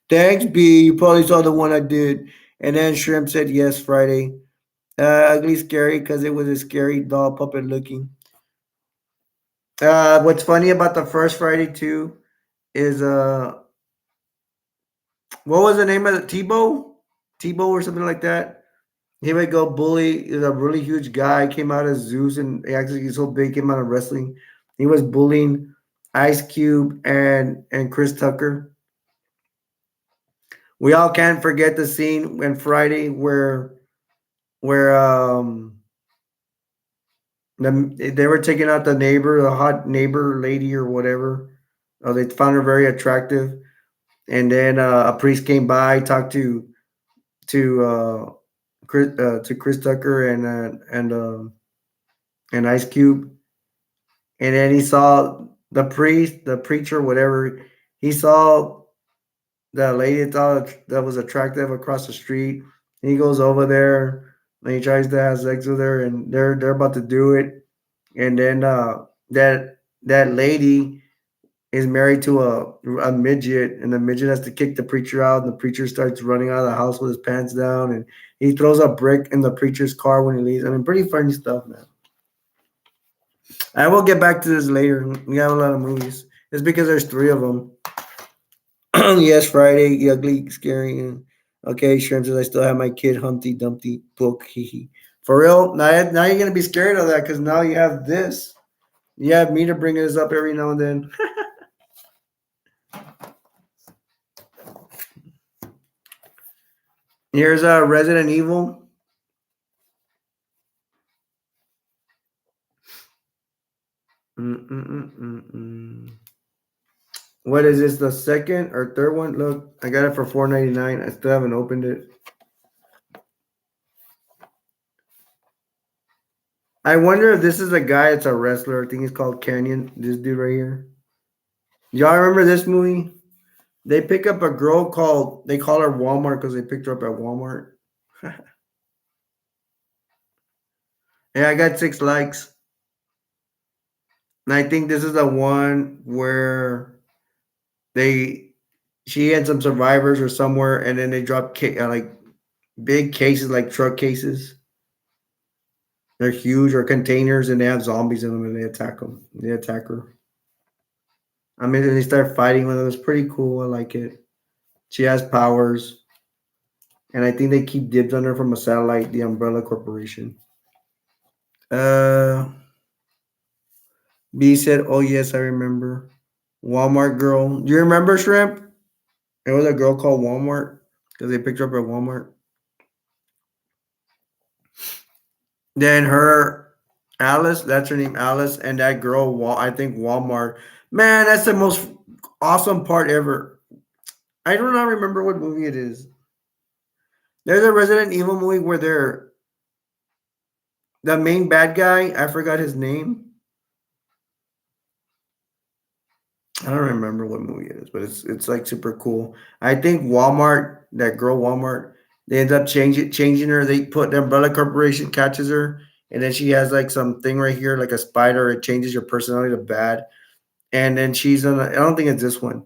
Speaker 1: Thanks, B. You probably saw the one I did. And then Shrimp said yes, Friday. Ugly scary because it was a scary doll puppet looking. What's funny about the first Friday too is what was the name of the Tebow? Tebow or something like that. He would go bully. Is a really huge guy. Came out as Zeus and he actually he's so big. Came out of wrestling. He was bullying Ice Cube and Chris Tucker. We all can't forget the scene when Friday where they were taking out the neighbor, the hot neighbor lady or whatever. They found her very attractive, and then a priest came by, talked to to Chris Tucker and Ice Cube, and then he saw the priest, the preacher, whatever. He saw the lady thought that was attractive across the street. And he goes over there and he tries to have sex with her, and they're about to do it. And then that lady is married to a midget, and the midget has to kick the preacher out, and the preacher starts running out of the house with his pants down, and he throws a brick in the preacher's car when he leaves. I mean, pretty funny stuff, man. I will get back to this later. We have a lot of movies. It's because there's three of them. Yes, Friday, ugly, scary. Okay, Shrimp says I still have my kid Humpty Dumpty book. For real? Now you're gonna be scared of that because now you have this. You have me to bring this up every now and then. Here's Resident Evil. Mm-mm-mm-mm-mm. What is this? The second or third one? Look, I got it for $4.99. I still haven't opened it. I wonder if this is a guy. It's a wrestler. I think he's called Canyon. This dude right here. Y'all remember this movie? They pick up a girl called. They call her Walmart because they picked her up at Walmart. Yeah, I got 6 likes. And I think this is the one where they she and some survivors or somewhere, and then they drop like big cases, like truck cases. They're huge or containers, and they have zombies in them, and they attack them. They attack her. I mean, they start fighting with them. It's pretty cool. I like it. She has powers, and I think they keep dibs on her from a satellite, the Umbrella Corporation. Uh, B said, "Oh yes, I remember." Walmart girl. Do you remember Shrimp? There was a girl called Walmart because they picked her up at Walmart. Then her Alice, that's her name, Alice, and that girl, I think Walmart. Man, that's the most awesome part ever. I do not remember what movie it is. There's a Resident Evil movie where they're the main bad guy. I forgot his name. I don't remember what movie it is, but it's like super cool. I think Walmart, that girl Walmart, they end up changing her. They put the Umbrella Corporation catches her, and then she has like some thing right here, like a spider. It changes your personality to bad, and then she's on. I don't think it's this one,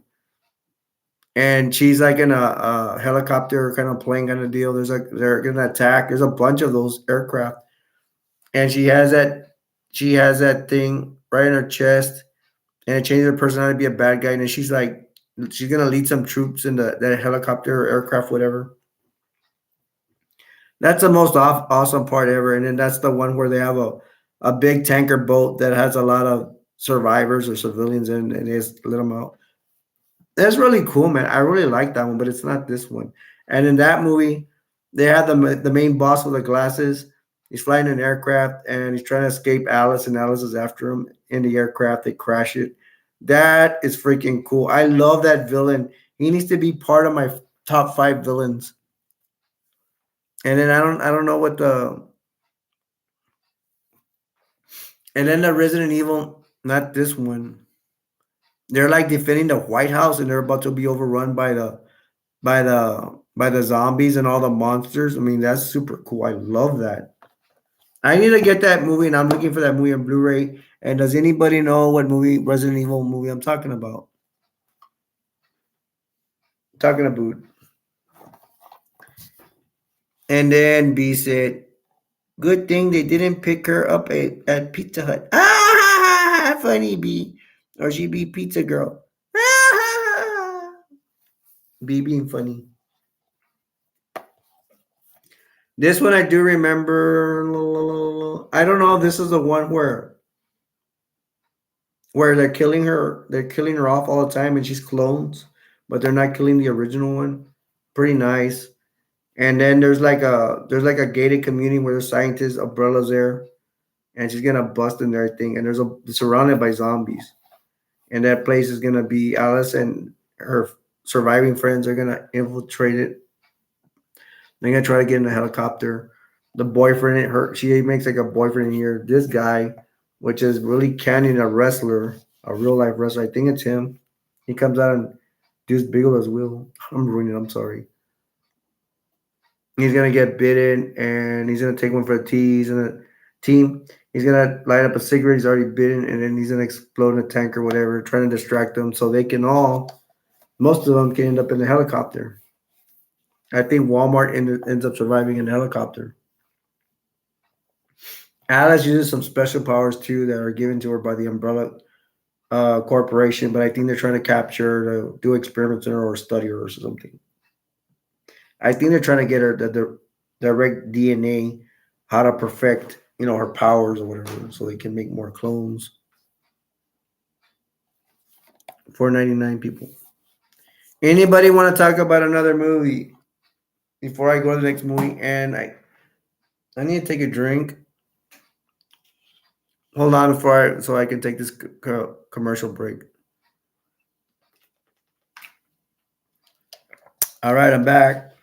Speaker 1: and she's like in a helicopter kind of plane kind of deal. There's like they're gonna attack. There's a bunch of those aircraft, and she has that thing right in her chest, and it changes her personality to be a bad guy. And then she's gonna lead some troops in that helicopter or aircraft, whatever. That's the most awesome part ever. And then that's the one where they have a big tanker boat that has a lot of survivors or civilians in, and they just let them out. That's really cool, man. I really like that one, but it's not this one. And in that movie, they had the main boss with the glasses. He's flying an aircraft and he's trying to escape Alice, and Alice is after him in the aircraft. They crash it. That is freaking cool. I love that villain. He needs to be part of my top five villains. And then I don't know what the and then the Resident Evil, not this one. They're like defending the White House and they're about to be overrun by the zombies and all the monsters. I mean, that's super cool. I love that. I need to get that movie and I'm looking for that movie on Blu-ray. And does anybody know what movie Resident Evil movie I'm talking about? Talking about. And then B said, good thing they didn't pick her up at Pizza Hut. Ah, funny B. Or she be pizza girl. Ah, B being funny. This one I do remember. I don't know. This is the one where They're killing her off all the time, and she's clones, but they're not killing the original one. Pretty nice. And then there's like a gated community where the scientist Umbrella's there, and she's gonna bust and everything. And it's surrounded by zombies, and that place is gonna be Alice and her surviving friends are gonna infiltrate it. They're gonna try to get in a helicopter. The boyfriend, her, she makes like a boyfriend here. This guy, which is really canon a wrestler, a real life wrestler. I think it's him. He comes out and Deuce Bigelow's will. I'm ruining it. I'm sorry. He's gonna get bitten, and he's gonna take one for the team. He's gonna light up a cigarette. He's already bitten, and then he's gonna explode in a tank or whatever, trying to distract them so they can all. Most of them can end up in the helicopter. I think Walmart ends up surviving in the helicopter. Alice uses some special powers too that are given to her by the Umbrella Corporation, but I think they're trying to capture her to do experiments on her or study her or something. I think they're trying to get her the direct DNA, how to perfect her powers or whatever, so they can make more clones. 499 people. Anybody want to talk about another movie before I go to the next movie? And I need to take a drink. Hold on so I can take this commercial break. All right, I'm back.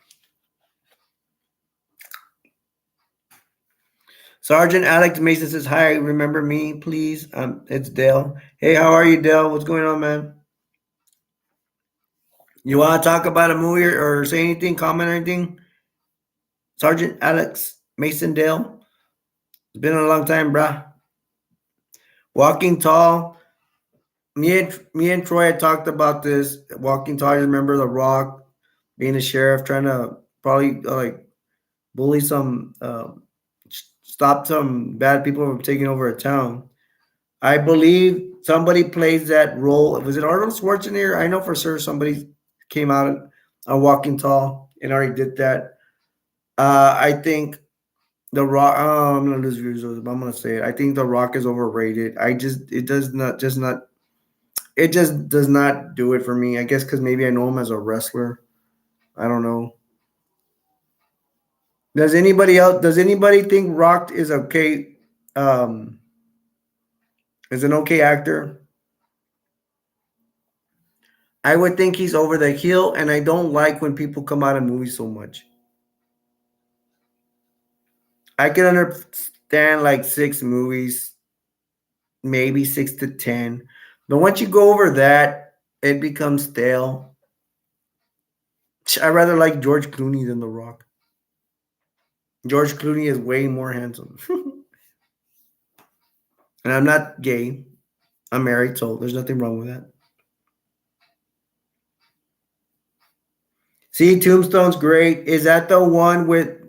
Speaker 1: Sergeant Alex Mason says, "Hi, remember me, please? It's Dale. Hey, how are you, Dale? What's going on, man? You want to talk about a movie or say anything, comment or anything? Sergeant Alex Mason Dale. It's been a long time, bruh. Walking Tall. Me and Troy had talked about this. Walking Tall. I remember The Rock being a sheriff, trying to probably like bully stop some bad people from taking over a town. I believe somebody plays that role. Was it Arnold Schwarzenegger? I know for sure somebody came out on Walking Tall and already did that. I think The Rock. Oh, I'm gonna lose views, but I'm gonna say it. I think The Rock is overrated. It just does not do it for me. I guess because maybe I know him as a wrestler. I don't know. Does anybody else? Does anybody think Rock is okay? Um, is an okay actor? I would think he's over the hill, and I don't like when people come out of movies so much. I can understand like 6 movies, maybe 6 to 10, but once you go over that, it becomes stale. I rather like George Clooney than The Rock. George Clooney is way more handsome, and I'm not gay. I'm married, so there's nothing wrong with that. See, Tombstone's great. Is that the one with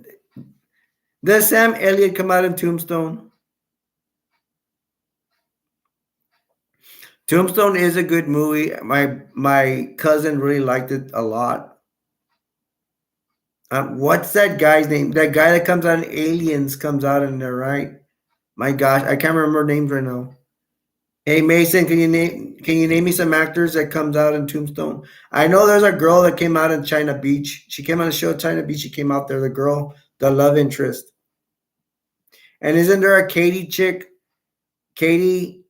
Speaker 1: does Sam Elliott come out in Tombstone? Tombstone is a good movie. My cousin really liked it a lot. What's that guy's name? That guy that comes out in Aliens comes out in there, right? My gosh, I can't remember names right now. Hey Mason, can you name me some actors that comes out in Tombstone? I know there's a girl that came out in China Beach. She came on the show China Beach. She came out there. The girl, the love interest. And isn't there a Katie chick? Katie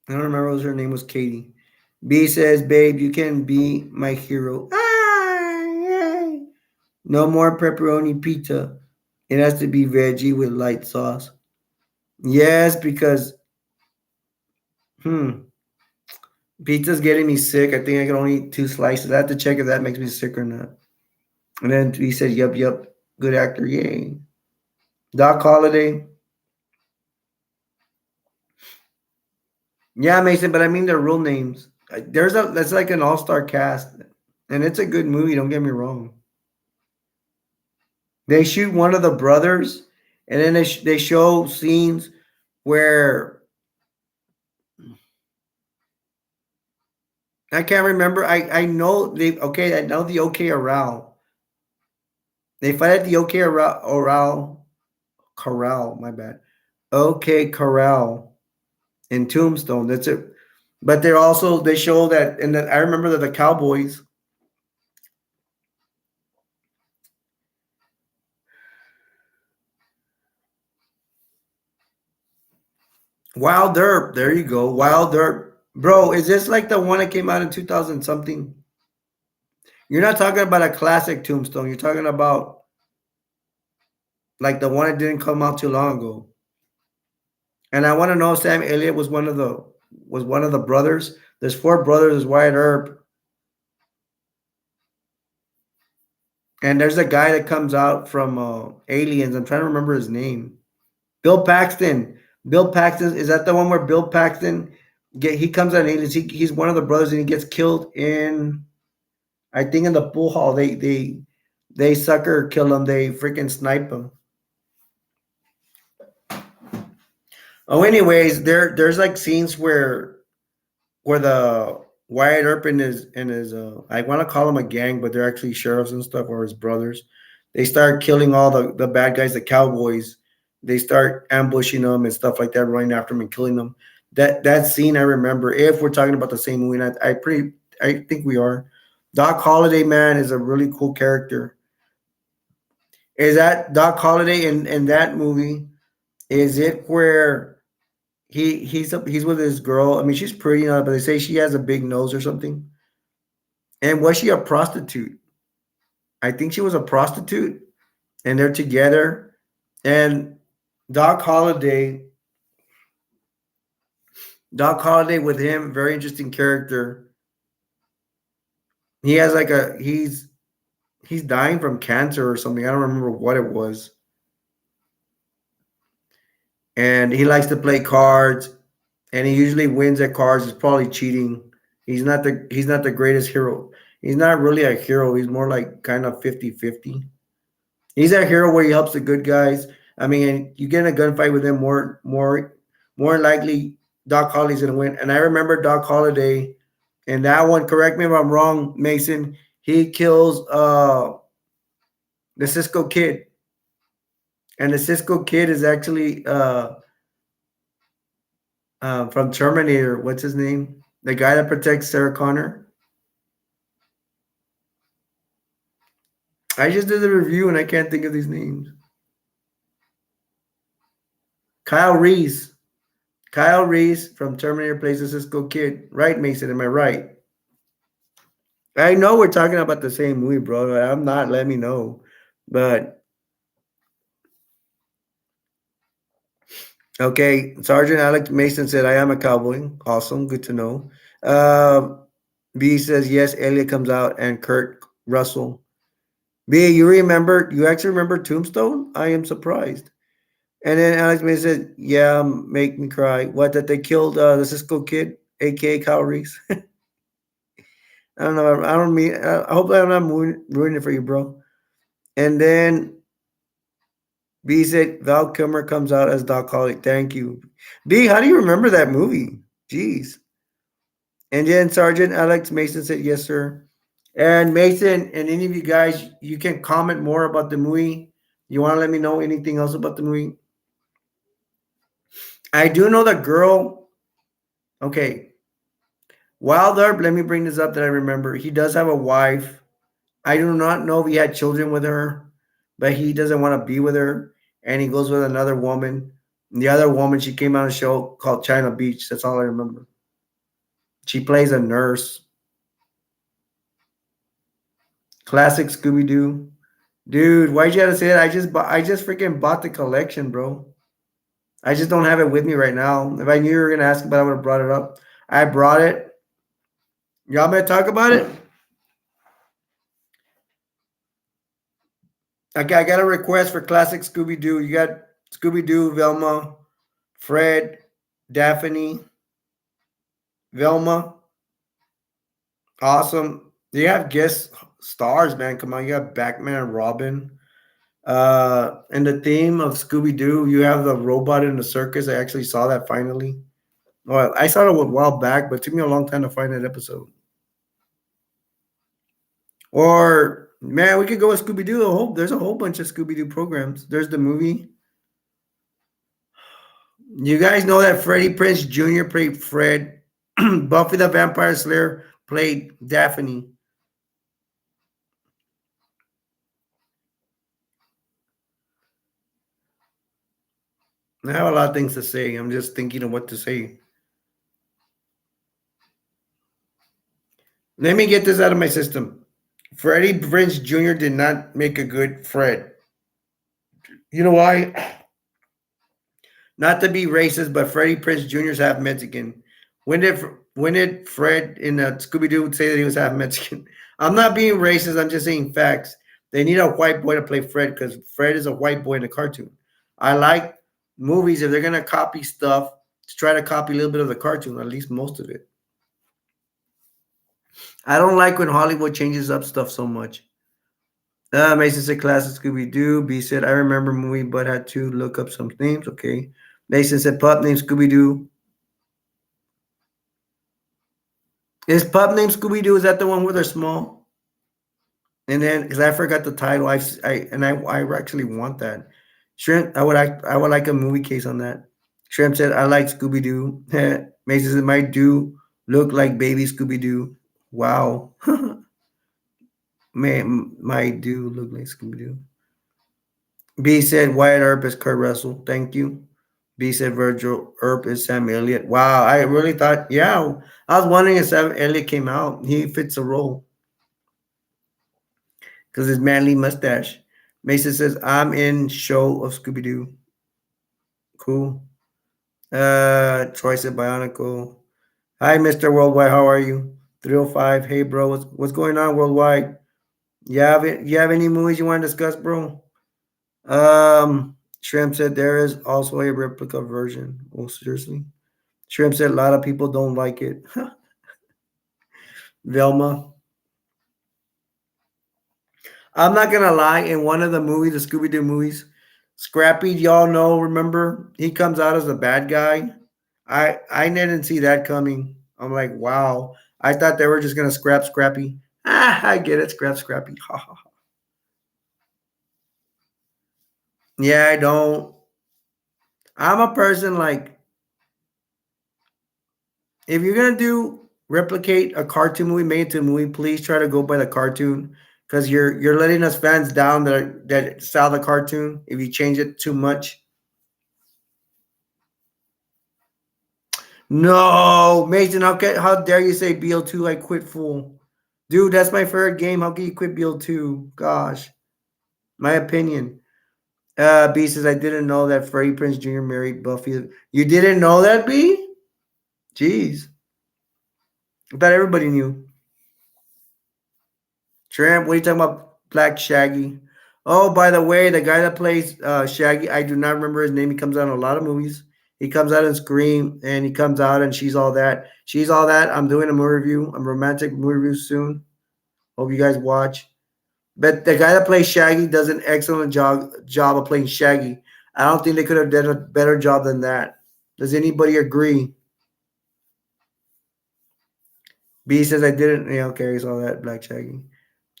Speaker 1: I don't remember what her name was. Katie. B says, "Babe, you can be my hero." Ah, yay. No more pepperoni pizza. It has to be veggie with light sauce. Yes, because pizza's getting me sick. I think I can only eat 2 slices. I have to check if that makes me sick or not. And then he said, "Yup, yup, good actor, yay." Doc Holliday. Yeah, Mason, but I mean their real names. That's like an all-star cast, and it's a good movie. Don't get me wrong. They shoot one of the brothers, and then they show scenes where I can't remember. I know they okay. I know the OK Oral. They fight at the OK Oral Corral. My bad. OK Corral in Tombstone. That's it. But they show that, and that I remember that the Cowboys. Wild Derp. There you go. Wild Derp. Bro, is this like the one that came out in 2000 something? You're not talking about a classic Tombstone. You're talking about like the one that didn't come out too long ago. And I want to know if Sam Elliott was one of the brothers. There's 4 brothers. There's Wyatt Earp, and there's a guy that comes out from Aliens. I'm trying to remember his name. Bill Paxton. Bill Paxton, is that the one where Bill Paxton he comes out in Aliens? He's one of the brothers, and he gets killed in, I think, in the pool hall. They sucker kill him. They freaking snipe him. Oh, anyways, there's like scenes where the Wyatt Earp and his I want to call them a gang, but they're actually sheriffs and stuff, or his brothers. They start killing all the bad guys, the cowboys. They start ambushing them and stuff like that, running after them and killing them. That scene I remember. If we're talking about the same movie, and I think we are. Doc Holliday, man, is a really cool character. Is that Doc Holliday in that movie? Is it where he's with his girl? I mean, she's pretty, but they say she has a big nose or something. And was she a prostitute? I think she was a prostitute, and they're together. And Doc Holliday, Doc Holliday with him, very interesting character. He has like he's dying from cancer or something. I don't remember what it was. And he likes to play cards, and he usually wins at cards. He's probably cheating. He's not the greatest hero. He's not really a hero. He's more like kind of 50-50. He's a hero where he helps the good guys. I mean, you get in a gunfight with him, more likely Doc Holliday's gonna win. And I remember Doc Holliday in that one. Correct me if I'm wrong, Mason. He kills the Cisco Kid, and the Cisco Kid is actually from Terminator. What's his name? The guy that protects Sarah Connor. I just did the review and I can't think of these names. Kyle Reese. Kyle Reese from Terminator plays the Cisco Kid. Right, Mason? Am I right? I know we're talking about the same movie, bro. I'm not. Let me know. But okay, Sergeant Alex Mason said, "I am a cowboy." Awesome, good to know. B says yes. Elliot comes out and Kurt Russell. B, you actually remember Tombstone? I am surprised. And then Alex Mason said, "Yeah, make me cry." What, that they killed the Cisco Kid, aka Kyle Reese? I don't know. I don't mean. I hope I'm not ruining it for you, bro. And then B said Val Kilmer comes out as Doc Holly. Thank you, B. How do you remember that movie? Jeez. And then Sergeant Alex Mason said, "Yes, sir." And Mason and any of you guys, you can comment more about the movie. You want to let me know anything else about the movie? I do know the girl. Okay, Wilder. Let me bring this up that I remember. He does have a wife. I do not know if he had children with her, but he doesn't want to be with her, and he goes with another woman. And the other woman, she came on a show called China Beach. That's all I remember. She plays a nurse. Classic Scooby Doo. Dude, why'd you have to say that? I just freaking bought the collection, bro. I just don't have it with me right now. If I knew you were gonna ask about it, I would have brought it up. I brought it. Y'all better talk about it. Okay, I got a request for classic Scooby Doo. You got Scooby Doo, Velma, Fred, Daphne, Velma. Awesome. You have guest stars, man. Come on, you have Batman and Robin. And the theme of Scooby Doo, you have the robot in the circus. I actually saw that finally. Well, I saw it a while back, but it took me a long time to find that episode. Or man, we could go with Scooby Doo. There's a whole bunch of Scooby Doo programs. There's the movie. You guys know that Freddie Prinze Jr. played Fred. Buffy the Vampire Slayer played Daphne. I have a lot of things to say. I'm just thinking of what to say. Let me get this out of my system. Freddie Prinze Jr. did not make a good Fred. You know why? Not to be racist, but Freddie Prinze Jr. is half Mexican. When did Fred in Scooby Doo say that he was half Mexican? I'm not being racist. I'm just saying facts. They need a white boy to play Fred because Fred is a white boy in the cartoon. I like movies if they're gonna copy stuff to try to copy a little bit of the cartoon, at least most of it. I don't like when Hollywood changes up stuff so much. Mason said classic Scooby Doo. B said I remember movie but had to look up some names. Okay. Mason said pup named Scooby Doo. Is pup named Scooby Doo? Is that the one where they're small? And then because I forgot the title, I actually want that. Shrimp, I would like a movie case on that. Shrimp said I like Scooby Doo. Mason said my do look like baby Scooby Doo. Wow. Man, my do look like Scooby Doo. B said Wyatt Earp is Kurt Russell. Thank you. B said Virgil Earp is Sam Elliott. Wow, I really thought, yeah. I was wondering if Sam Elliott came out. He fits the role because his manly mustache. Mason says, I'm in show of Scooby Doo. Cool. Troy said Bionicle. Hi, Mr. Worldwide. How are you? 305. Hey, bro. What's going on, Worldwide? You have any movies you want to discuss, bro? Shrimp said there is also a replica version. Oh, seriously? Shrimp said a lot of people don't like it. Velma. I'm not gonna lie, in one of the movies, the Scooby Doo movies, Scrappy, y'all know, remember? He comes out as a bad guy. I didn't see that coming. I'm like, wow. I thought they were just gonna scrap Scrappy. I get it, scrap Scrappy. Yeah, I don't. I'm a person like if you're gonna do replicate a cartoon movie, made into a movie, please try to go by the cartoon because you're letting us fans down that saw the cartoon if you change it too much. No, Mason, how dare you say BL2 I quit fool? Dude, that's my favorite game. How can you quit BL2? Gosh. My opinion. B says I didn't know that Freddie Prinze Jr. married Buffy. You didn't know that, B? Jeez. I thought everybody knew. Tramp, what are you talking about? Black Shaggy. Oh, by the way, the guy that plays Shaggy, I do not remember his name. He comes out in a lot of movies. He comes out in Scream, and he comes out and She's All That. She's All That. I'm doing a movie review. I'm romantic movie review soon. Hope you guys watch. But the guy that plays Shaggy does an excellent job of playing Shaggy. I don't think they could have done a better job than that. Does anybody agree? B says I didn't. Yeah, okay, I saw that. Black Shaggy.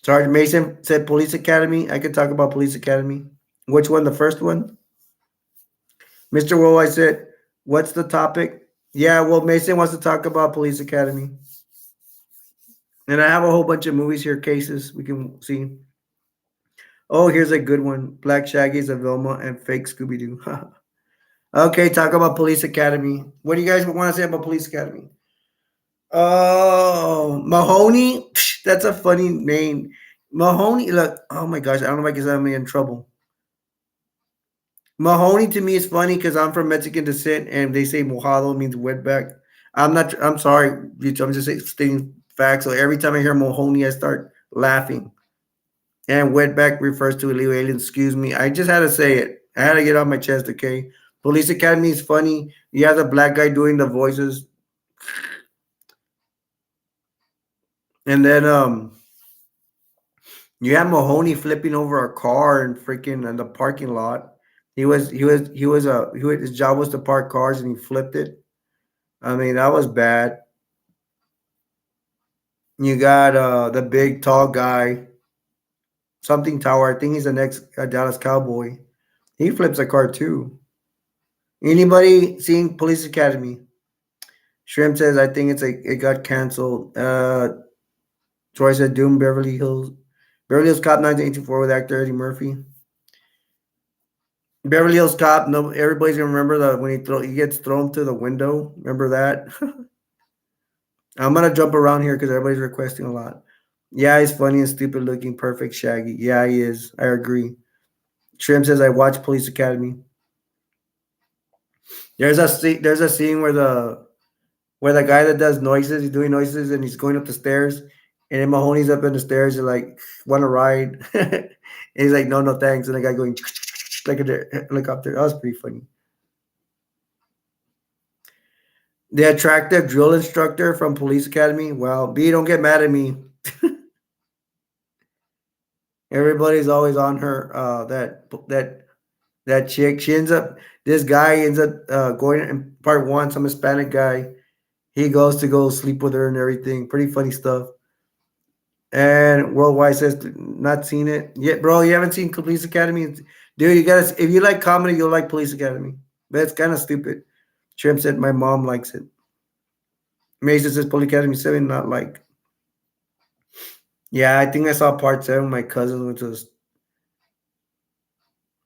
Speaker 1: Sergeant Mason said Police Academy. I could talk about Police Academy. Which one? The first one? Mr. Worldwide said, what's the topic? Yeah, well, Mason wants to talk about Police Academy. And I have a whole bunch of movies here, cases we can see. Oh, here's a good one. Black Shaggy's a Velma and fake Scooby-Doo. Okay, talk about Police Academy. What do you guys want to say about Police Academy? Oh, Mahoney. Psh, that's a funny name. Mahoney. Look. Oh my gosh. I don't know if I can get me in trouble. Mahoney to me is funny because I'm from Mexican descent and they say mojado means wetback. I'm not. I'm sorry. I'm just stating facts. So every time I hear Mahoney, I start laughing. And wetback refers to illegal aliens. Excuse me. I just had to say it. I had to get off my chest. Okay. Police Academy is funny. You have the black guy doing the voices, and then you have Mahoney flipping over a car and freaking in the parking lot. His job was to park cars and he flipped it. I mean that was bad. You got the big tall guy, something tower. I think he's the next Dallas Cowboy. He flips a car too. Anybody seen Police Academy? Shrimp says I think it got canceled. Troy said Doom Beverly Hills. Beverly Hills Cop 1984 with actor Eddie Murphy. Beverly Hills Cop. No, everybody's gonna remember that when he gets thrown through the window. Remember that? I'm gonna jump around here because everybody's requesting a lot. Yeah, he's funny and stupid looking, perfect Shaggy. Yeah, he is. I agree. Shrimp says I watch Police Academy. There's a scene where the guy that does noises, he's doing noises and he's going up the stairs, and then Mahoney's up in the stairs and like want to ride. And he's like, no, no, thanks. And the guy going like a helicopter. That was pretty funny. The attractive drill instructor from Police Academy. Well, B, don't get mad at me. Everybody's always on her. That chick. She ends up. This guy ends up going in part one. Some Hispanic guy. He goes to go sleep with her and everything. Pretty funny stuff. And Worldwide says not seen it yet, bro. You haven't seen Police Academy, dude. You gotta. If you like comedy, you'll like Police Academy. But it's kind of stupid. Trim said my mom likes it. Mason says Police Academy 7 not like. Yeah, I think I saw part 7. My cousin went to.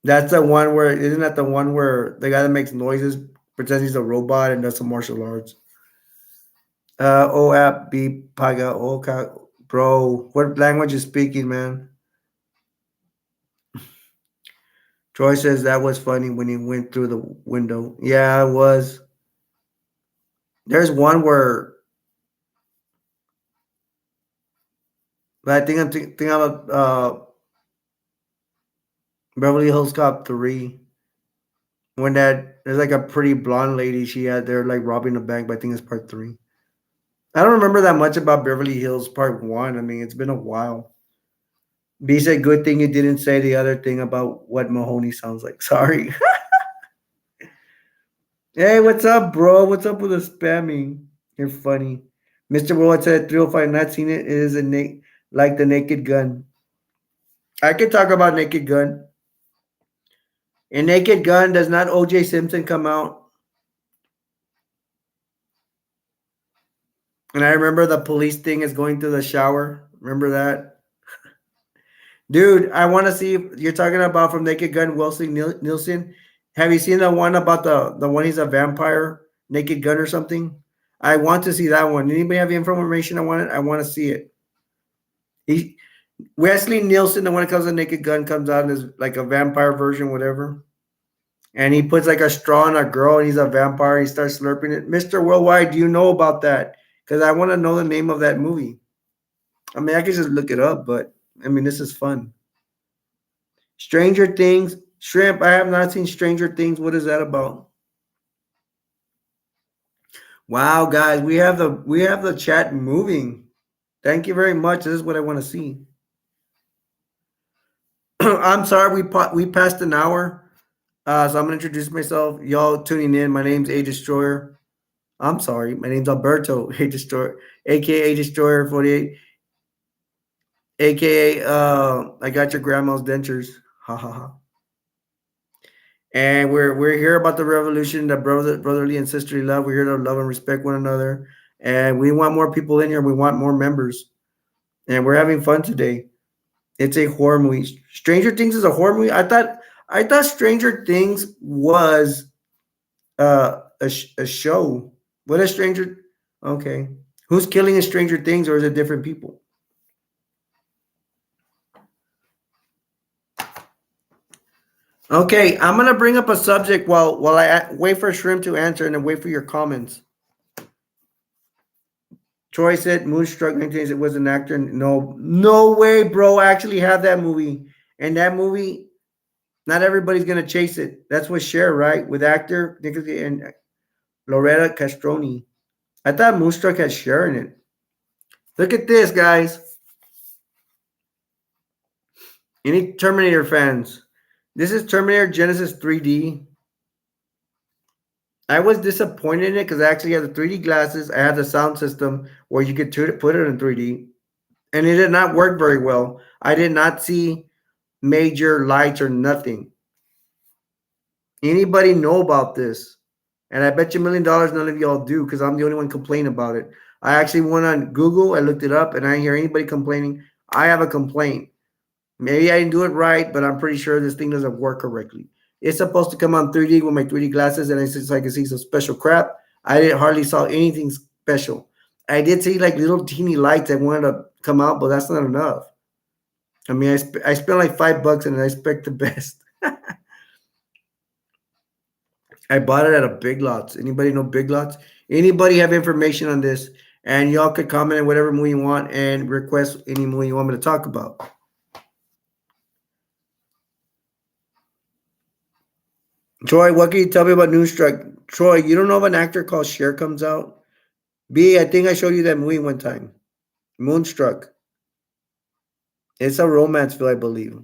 Speaker 1: That's the one where isn't that the one where the guy that makes noises pretends he's a robot and does some martial arts. O app B Paga Oka, bro. What language is speaking, man? Troy says that was funny when he went through the window. Yeah, it was. There's one where I think think I'm Beverly Hills Cop 3. When that there's like a pretty blonde lady she had there like robbing a bank, but I think it's part 3. I don't remember that much about Beverly Hills Part 1. I mean, it's been a while. B said, good thing you didn't say the other thing about what Mahoney sounds like. Sorry. Hey, what's up, bro? What's up with the spamming? You're funny. Mr. World said 305 not seen it. It is like the Naked Gun. I could talk about Naked Gun. In Naked Gun, does not OJ Simpson come out? And I remember the police thing is going to the shower. Remember that? Dude, I want to see if you're talking about from Naked Gun, Wilson Nielsen. Have you seen the one about the one he's a vampire, Naked Gun or something? I want to see that one. Anybody have information I want it? I want to see it. He Wesley Nielsen, the one that comes with Naked Gun, comes out as like a vampire version, whatever. And he puts like a straw on a girl and he's a vampire. He starts slurping it. Mr. Worldwide, do you know about that? Because I want to know the name of that movie. I mean, I can just look it up, but I mean, this is fun. Stranger Things, Shrimp. I have not seen Stranger Things. What is that about? Wow, guys, we have the chat moving. Thank you very much. This is what I want to see. I'm sorry we passed an hour. So I'm gonna introduce myself. Y'all tuning in. My name's A Destroyer. I'm sorry. My name's Alberto A Destroyer, aka Destroyer 48, aka I got your grandma's dentures. Ha ha ha. And we're here about the revolution, the brotherly and sisterly love. We're here to love and respect one another. And we want more people in here. We want more members. And we're having fun today. It's a horror movie. Stranger Things is a horror movie. I thought Stranger Things was a show. What is Stranger? Okay. Who's killing in Stranger Things, or is it different people? Okay, I'm gonna bring up a subject while I wait for Shrimp to answer and then wait for your comments. Troy said Moonstruck 19, it was an actor. No, no way, bro. I actually have that movie. And that movie, not everybody's gonna chase it. That's what Cher, right? With actor Nicholas and Loretta Castroni. I thought Moonstruck had Cher in it. Look at this, guys. Any Terminator fans? This is Terminator Genesis 3D. I was disappointed in it because I actually had the 3D glasses. I had the sound system where you could put it in 3D, and it did not work very well. I did not see major lights or nothing. Anybody know about this? And I bet you $1 million none of y'all do because I'm the only one complaining about it. I actually went on Google, I looked it up, and I didn't hear anybody complaining. I have a complaint. Maybe I didn't do it right, but I'm pretty sure this thing doesn't work correctly. It's supposed to come on 3D with my 3D glasses, and it's so I can see some special crap. I didn't hardly saw anything special. I did see like little teeny lights that wanted to come out, but that's not enough. I mean, I spent like $5 and I expect the best. I bought it at a Big Lots. Anybody know Big Lots? Anybody have information on this? And y'all could comment on whatever movie you want and request any movie you want me to talk about. Troy, what can you tell me about Moonstruck? Troy, you don't know if an actor called Cher comes out? B, I think I showed you that movie one time. Moonstruck. It's a romance film, I believe.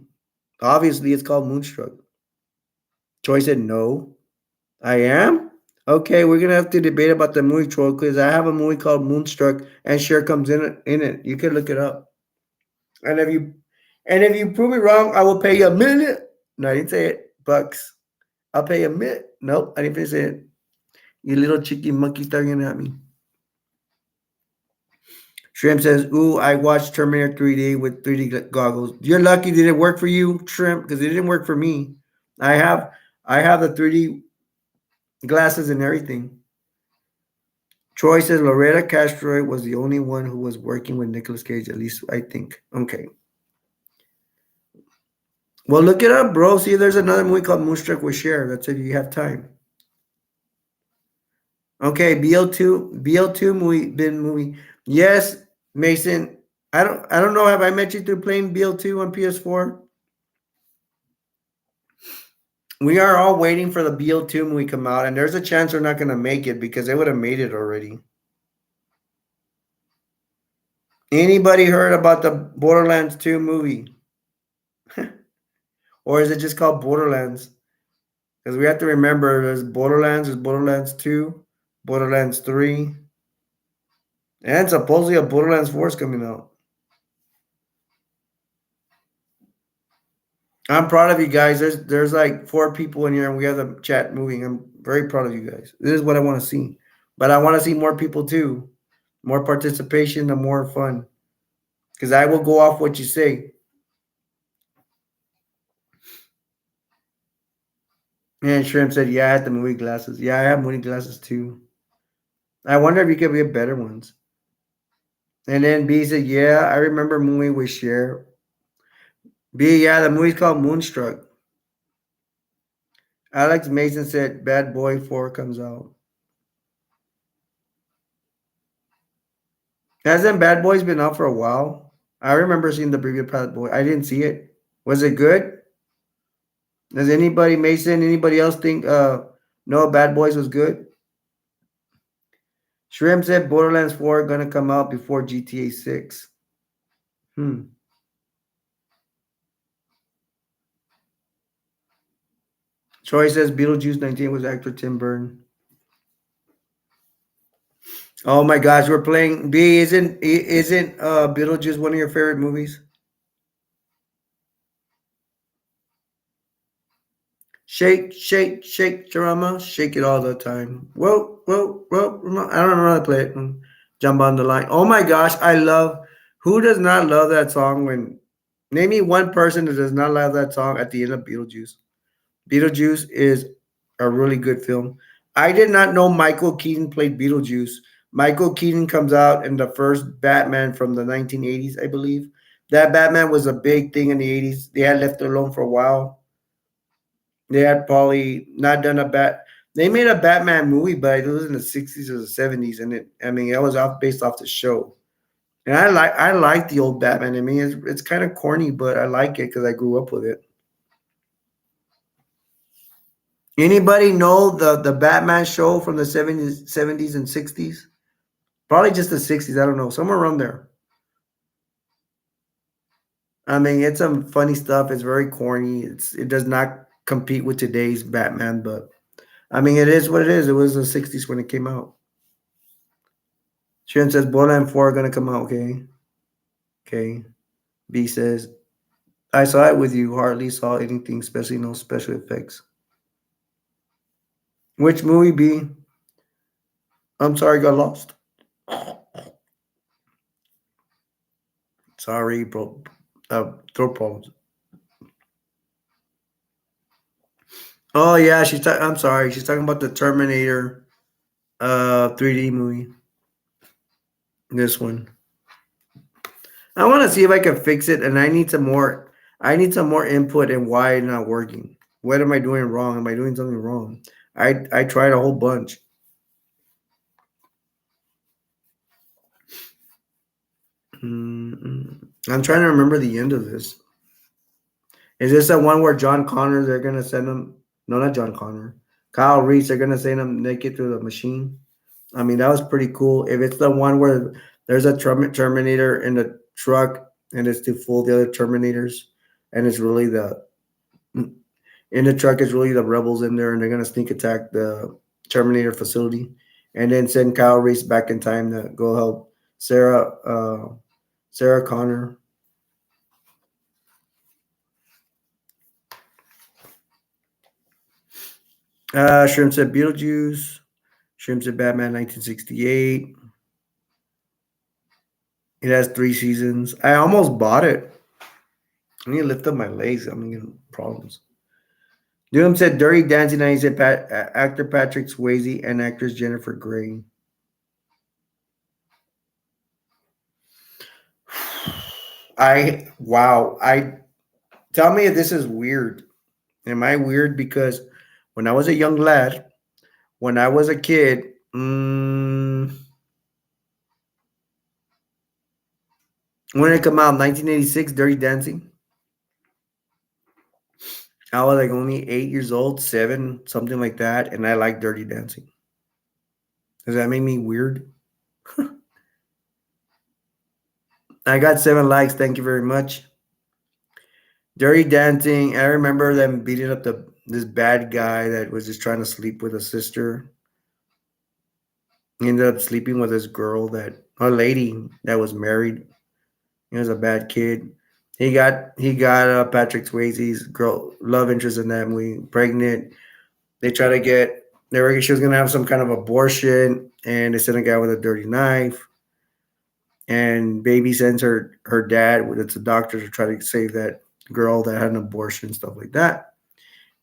Speaker 1: Obviously, it's called Moonstruck. Troy said no. I am? Okay, we're gonna have to debate about the movie, Troy, because I have a movie called Moonstruck and Cher comes in it. You can look it up. And if you prove me wrong, I will pay you $1 million. No, I didn't say it. Bucks. I'll pay you $1 million. Nope, I didn't say it. You little cheeky monkey staring at me. Shrimp says, "Ooh, I watched Terminator 3D with 3D goggles. You're lucky did it work for you, Shrimp, because it didn't work for me. I have the 3D glasses and everything." Troy says Loretta Castro was the only one who was working with Nicolas Cage, at least I think. Okay. Well, look it up, bro. See, there's another movie called Moonstruck with Cher. That's if you have time. Okay, BL2 movie. Yes, Mason. I don't know. Have I met you through playing BL2 on PS4? We are all waiting for the BL2 movie come out, and there's a chance we're not gonna make it because they would have made it already. Anybody heard about the Borderlands 2 movie? Or is it just called Borderlands? Because we have to remember there's Borderlands 2, Borderlands 3, and supposedly a Borderlands 4 is coming out. I'm proud of you guys. There's like 4 people in here and we have the chat moving. I'm very proud of you guys. This is what I want to see. But I want to see more people too. More participation, the more fun. Because I will go off what you say. And Shrimp said, yeah, I had the movie glasses. Yeah, I have movie glasses too. I wonder if you could get better ones. And then B said, yeah, I remember movie with Cher. B, yeah, the movie's called Moonstruck. Alex Mason said Bad Boy 4 comes out. Hasn't Bad Boys been out for a while? I remember seeing the preview Bad Boy. I didn't see it. Was it good? Does anybody, Mason, anybody else think no Bad Boys was good? Shrimp said Borderlands 4 gonna come out before GTA 6. Troy says Beetlejuice 19 was actor Tim Burton. Oh my gosh, we're playing B. Isn't Beetlejuice one of your favorite movies? Shake, shake, shake, drama, shake it all the time. Whoa, whoa, whoa. I don't know how to play it. Jump on the line. Oh my gosh, I love. Who does not love that song? Name me one person that does not love that song at the end of Beetlejuice. Beetlejuice is a really good film. I did not know Michael Keaton played Beetlejuice. Michael Keaton comes out in the first Batman from the 1980s, I believe. That Batman was a big thing in the 80s. They had left it alone for a while. They had probably not done a bat. They made a Batman movie, but it was in the 60s or the 70s, and it was off based off the show. And I like the old Batman. I mean, it's kind of corny, but I like it because I grew up with it. Anybody know the Batman show from the 70s and 60s? Probably just the 60s. I don't know, somewhere around there. I mean, it's some funny stuff. It's very corny. It does not compete with today's Batman, but I mean, it is what it is. It was the 60s when it came out. Sharon says Borderland 4 are gonna come out. Okay, okay. B says I saw it with you. Hardly saw anything, especially no special effects. Which movie? B? I'm sorry, got lost. Sorry, bro. Throat problems. Oh yeah, I'm sorry. She's talking about the Terminator 3D movie. This one. I want to see if I can fix it, and I need some more. I need some more input in why it's not working. What am I doing wrong? Am I doing something wrong? I tried a whole bunch. I'm trying to remember the end of this. Is this the one where John Connor? They're gonna send him. No, not John Connor. Kyle Reese. They're gonna send him naked through the machine. I mean, that was pretty cool. If it's the one where there's a Terminator in the truck and it's to fool the other Terminators, and it's really in the truck is really the rebels in there, and they're gonna sneak attack the Terminator facility, and then send Kyle Reese back in time to go help Sarah Connor. Shrimp said Beetlejuice. Shrimp said Batman 1968. It has 3 seasons. I almost bought it. I need to lift up my legs. I'm getting problems. Doom said Dirty Dancing, and he said actor Patrick Swayze and actress Jennifer Grey. I tell me if this is weird. Am I weird? Because when I was a young lad, when I was a kid, when it came out, 1986, Dirty Dancing. I was like only 8 years old, 7, something like that, and I like Dirty Dancing. Does that make me weird? I got 7 likes. Thank you very much. Dirty Dancing. I remember them beating up this bad guy that was just trying to sleep with a sister. He ended up sleeping with this girl a lady that was married. He was a bad kid. He got Patrick Swayze's girl love interest in that movie pregnant. They try to get she was gonna have some kind of abortion, and they sent a guy with a dirty knife. And baby sends her dad, it's a doctor, to try to save that girl that had an abortion, stuff like that.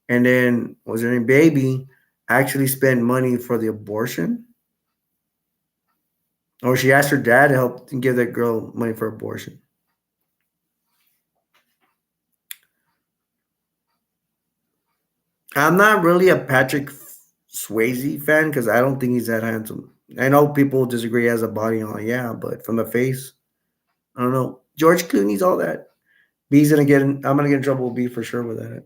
Speaker 1: And then was her name baby actually spent money for the abortion, or she asked her dad to help give that girl money for abortion. I'm not really a Patrick Swayze fan because I don't think he's that handsome. I know people disagree as a body on, yeah, but from the face, I don't know. George Clooney's all that. I'm gonna get in trouble with B for sure with that.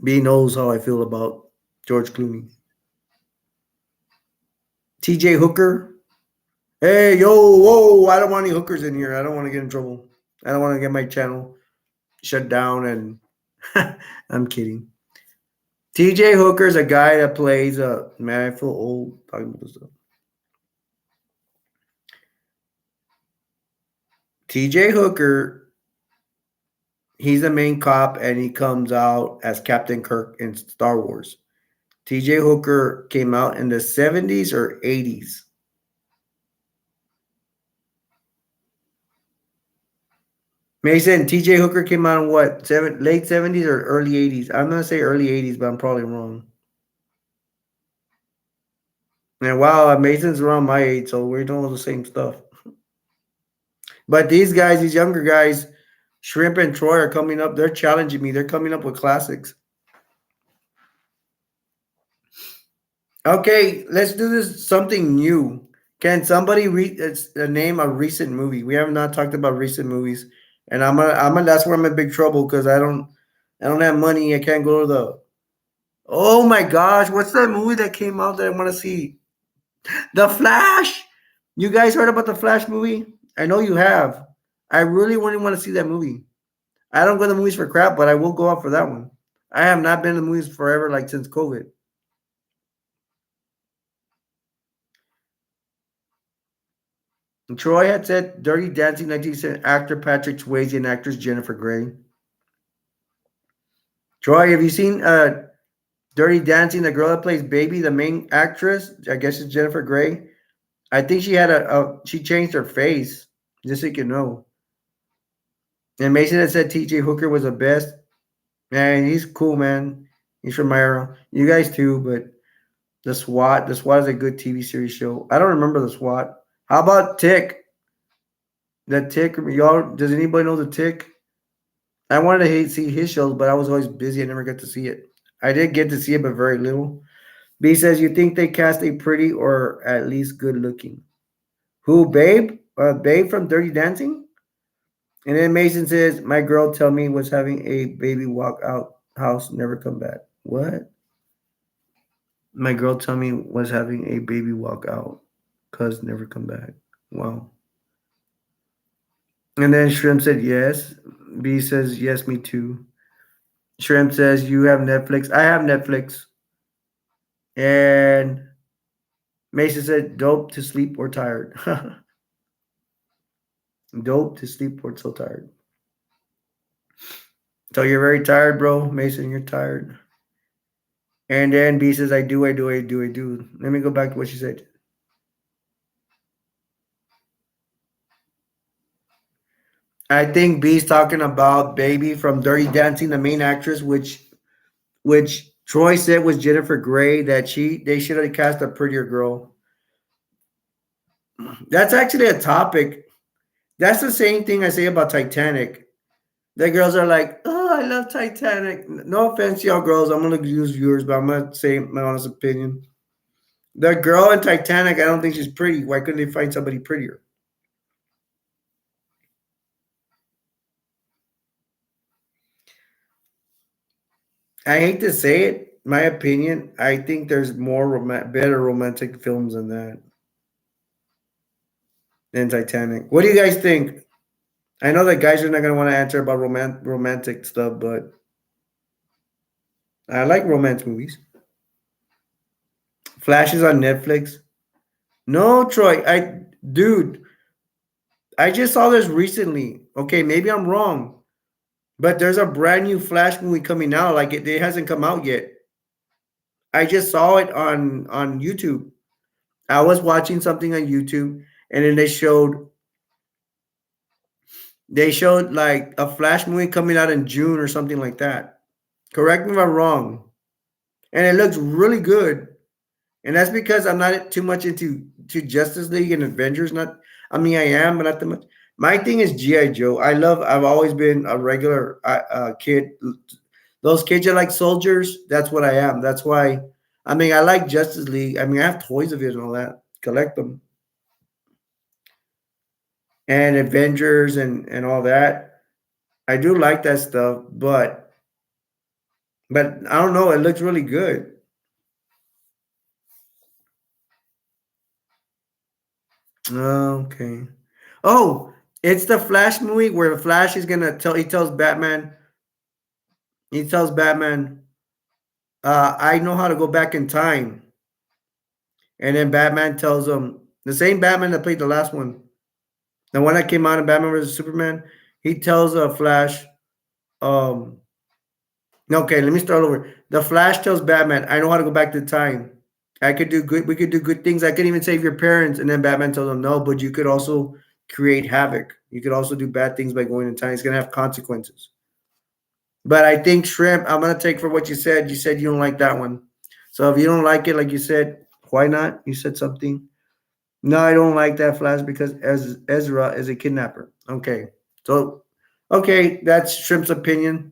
Speaker 1: B knows how I feel about George Clooney. TJ Hooker. Hey, yo, whoa, I don't want any hookers in here. I don't want to get in trouble. I don't want to get my channel shut down, and I'm kidding. TJ Hooker's a guy that plays man, I feel old talking about this stuff. TJ Hooker, he's the main cop, and he comes out as Captain Kirk in Star Wars. TJ Hooker came out in the 70s or 80s. Mason, TJ Hooker came out in what? Late 70s or early 80s? I'm going to say early 80s, but I'm probably wrong. And wow, Mason's around my age, so we know the same stuff. But these guys, these younger guys, Shrimp and Troy are coming up. They're challenging me. They're coming up with classics. Okay, let's do this something new. Can somebody name a recent movie? We have not talked about recent movies, and I'm gonna. That's where I'm in big trouble because I don't have money. I can't go to the. Oh my gosh, what's that movie that came out that I want to see? The Flash. You guys heard about the Flash movie? I know you have. I really want to see that movie. I don't go to the movies for crap, but I will go out for that one. I have not been to the movies forever, like since COVID. And Troy had said Dirty Dancing 1970 actor Patrick Swayze and actress Jennifer Grey. Troy, have you seen Dirty Dancing? The girl that plays Baby, the main actress, I guess it's Jennifer Grey. I think she had she changed her face, just so you can know. And Mason had said TJ Hooker was the best. Man, he's cool, man. He's from my era. You guys too, but The SWAT is a good TV series show. I don't remember The SWAT. How about Tick? The Tick, y'all, does anybody know The Tick? I wanted to see his shows, but I was always busy. I never got to see it. I did get to see it, but very little. B says, you think they cast a pretty or at least good looking? Who, Babe? Babe from Dirty Dancing? And then Mason says, my girl tell me was having a baby walk out house, never come back. What? My girl tell me was having a baby walk out, cuz never come back. Wow. And then Shrimp said yes. B says yes, me too. Shrimp says you have Netflix. I have Netflix. And Mason said dope to sleep or tired. Dope to sleep or so tired. So you're very tired, bro. Mason, you're tired. And then B says I do, I do, I do, I do. Let me go back to what she said. I think B's talking about Baby from Dirty Dancing, the main actress, which Troy said was Jennifer Grey. That they should have cast a prettier girl. That's actually a topic. That's the same thing I say about Titanic. The girls are like, "Oh, I love Titanic." No offense, y'all girls. I'm gonna use viewers, but I'm gonna say my honest opinion. The girl in Titanic, I don't think she's pretty. Why couldn't they find somebody prettier? I hate to say it, my opinion. I think there's more better romantic films than Titanic. What do you guys think? I know that guys are not gonna want to answer about romantic stuff, but I like romance movies. Flash is on Netflix. No, Troy. Dude, I just saw this recently. Okay, maybe I'm wrong, but there's a brand new Flash movie coming out. Like it hasn't come out yet. I just saw it on YouTube. I was watching something on YouTube, and then they showed like a Flash movie coming out in June or something like that. Correct me if I'm wrong. And it looks really good. And that's because I'm not too much into Justice League and Avengers. Not, I mean, I am, but not too much. My thing is GI Joe. I've always been a regular kid. Those kids are like soldiers. That's what I am. That's why. I mean, I like Justice League. I mean, I have toys of it and all that. Collect them and Avengers and all that. I do like that stuff, but I don't know. It looks really good. Okay. Oh, it's the Flash movie where the Flash is gonna tell. He tells Batman. He tells Batman, "I know how to go back in time." And then Batman tells him the same Batman that played the last one, the one that came out in Batman vs Superman. He tells Flash, um, okay, let me start over. The Flash tells Batman, "I know how to go back to time. I could do good. We could do good things. I could even save your parents." And then Batman tells him, "No, but you could also create havoc. You could also do bad things by going in time. It's gonna have consequences." But I think Shrimp, I'm gonna take for what you said. You said you don't like that one. So if you don't like it, like you said, Why not? You said something. No, I don't like that Flash because Ezra is a kidnapper. Okay. So, okay, that's Shrimp's opinion.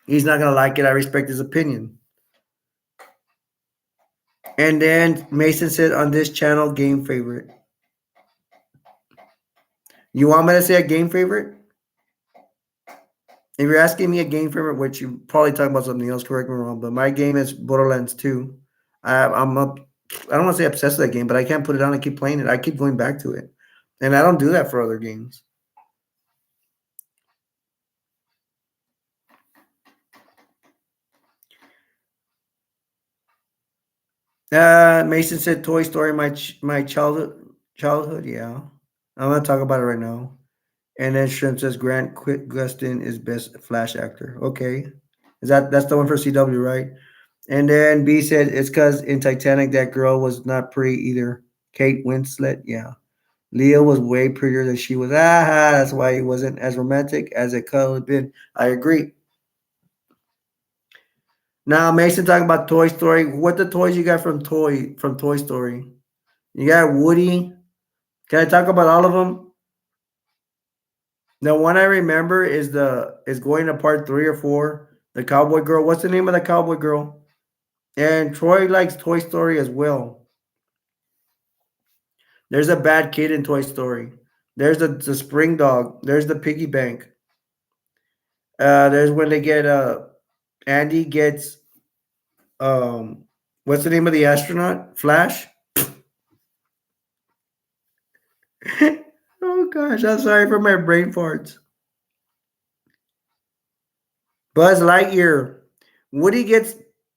Speaker 1: He's not going to like it. I respect his opinion. And then Mason said on this channel, game favorite. You want me to say a game favorite? If you're asking me a game favorite, which you probably talking about something else, correct me wrong, but my game is Borderlands 2. I'm up. I don't want to say obsessed with that game, but I can't put it on and keep playing it. I keep going back to it, and I don't do that for other games. Mason said Toy Story, my childhood. Yeah, I'm gonna talk about it right now. And then Shrimp says Grant Gustin is best Flash actor. Okay, that's the one for CW, right? And then B said it's because in Titanic that girl was not pretty either. Kate Winslet, yeah. Leo was way prettier than she was. Aha, that's why he wasn't as romantic as it could have been. I agree. Now Mason talking about Toy Story. What the toys you got from Toy Story? You got Woody. Can I talk about all of them? The one I remember is going to part 3 or 4. The cowboy girl. What's the name of the cowboy girl? And Troy likes Toy Story as well. There's a bad kid in Toy Story. There's the spring dog. There's the piggy bank. There's when they get Andy gets what's the name of the astronaut? Flash. Oh gosh, I'm sorry for my brain farts. Buzz Lightyear. Woody gets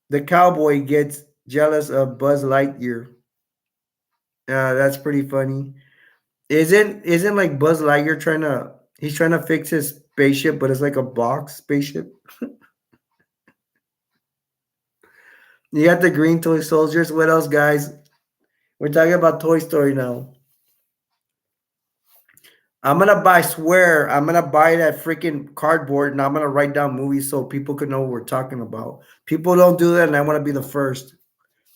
Speaker 1: the cowboy gets jealous of Buzz Lightyear. That's pretty funny. Isn't like Buzz Lightyear he's trying to fix his spaceship, but it's like a box spaceship. You got the green toy soldiers. What else, guys? We're talking about Toy Story now. I'm gonna buy that freaking cardboard and I'm gonna write down movies so people can know what we're talking about. People don't do that, and I want to be the first.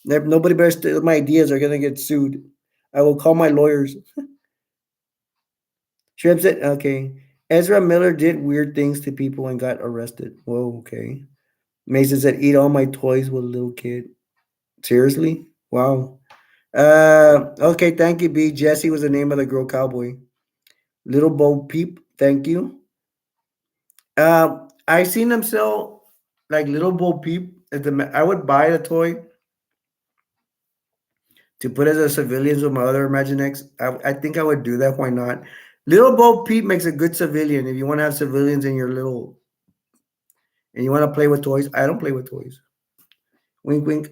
Speaker 1: Nobody better steal my ideas. Are gonna get sued. I will call my lawyers. Shrimp said, okay. Ezra Miller did weird things to people and got arrested. Whoa, okay. Mason said, eat all my toys with a little kid. Seriously? Wow. Okay, thank you, B. Jesse was the name of the girl cowboy. Little Bo Peep, thank you. I seen them sell like Little Bo Peep. I would buy the toy to put as a civilians with my other Imaginext. I think I would do that. Why not? Little Bo Peep makes a good civilian. If you want to have civilians in your little and you want to play with toys, I don't play with toys. Wink, wink.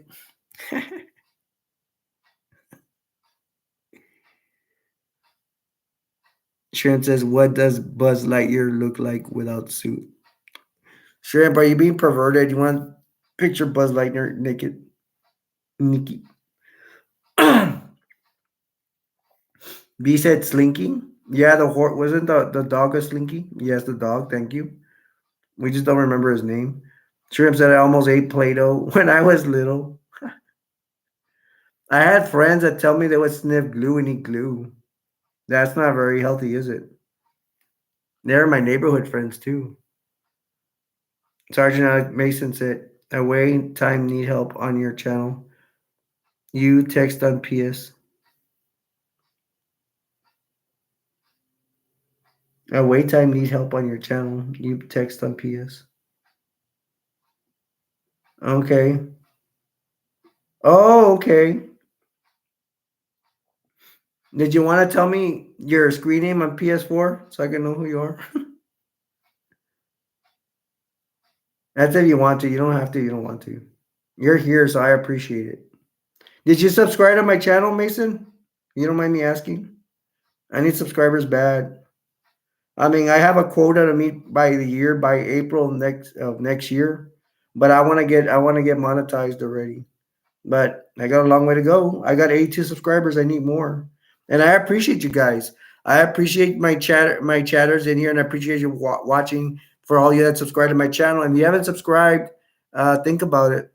Speaker 1: Shrimp says, what does Buzz Lightyear look like without suit? Shrimp, are you being perverted? You want to picture Buzz Lightyear naked? Nikki. B said Slinky. Yeah, the horse wasn't the dog a Slinky? Yes, the dog. Thank you. We just don't remember his name. Shrimp said I almost ate Play-Doh when I was little. I had friends that tell me they would sniff glue and eat glue. That's not very healthy, is it? They're my neighborhood friends too. Sergeant Alec Mason said, away time need help on your channel. You text on PS. Away time need help on your channel. You text on PS. Okay. Oh, okay. Did you want to tell me your screen name on PS4 so I can know who you are? That's if you want to. You don't have to. You don't want to. You're here, so I appreciate it. Did you subscribe to my channel, Mason? You don't mind me asking? I need subscribers bad. I mean, I have a quota to meet by April next year, but I want to get monetized already. But I got a long way to go. I got 82 subscribers. I need more, and I appreciate you guys. I appreciate my chatters in here, and I appreciate you watching. For all you that subscribe to my channel, and if you haven't subscribed, think about it.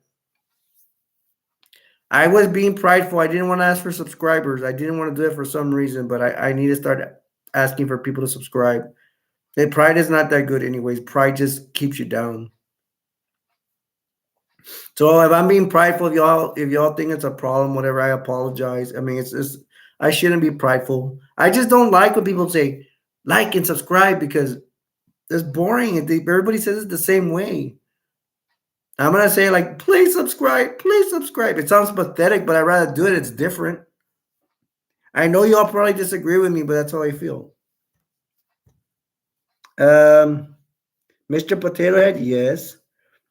Speaker 1: I was being prideful. I didn't want to ask for subscribers. I didn't want to do it for some reason, but I need to start asking for people to subscribe. And pride is not that good, anyways. Pride just keeps you down. So if I'm being prideful, if y'all think it's a problem, whatever, I apologize. I mean, it's I shouldn't be prideful. I just don't like when people say like and subscribe because it's boring. Everybody says it the same way. I'm gonna say like, please subscribe, please subscribe. It sounds pathetic, but I'd rather do it. It's different. I know y'all probably disagree with me, but that's how I feel. Um, Mr. Potato Head, yes.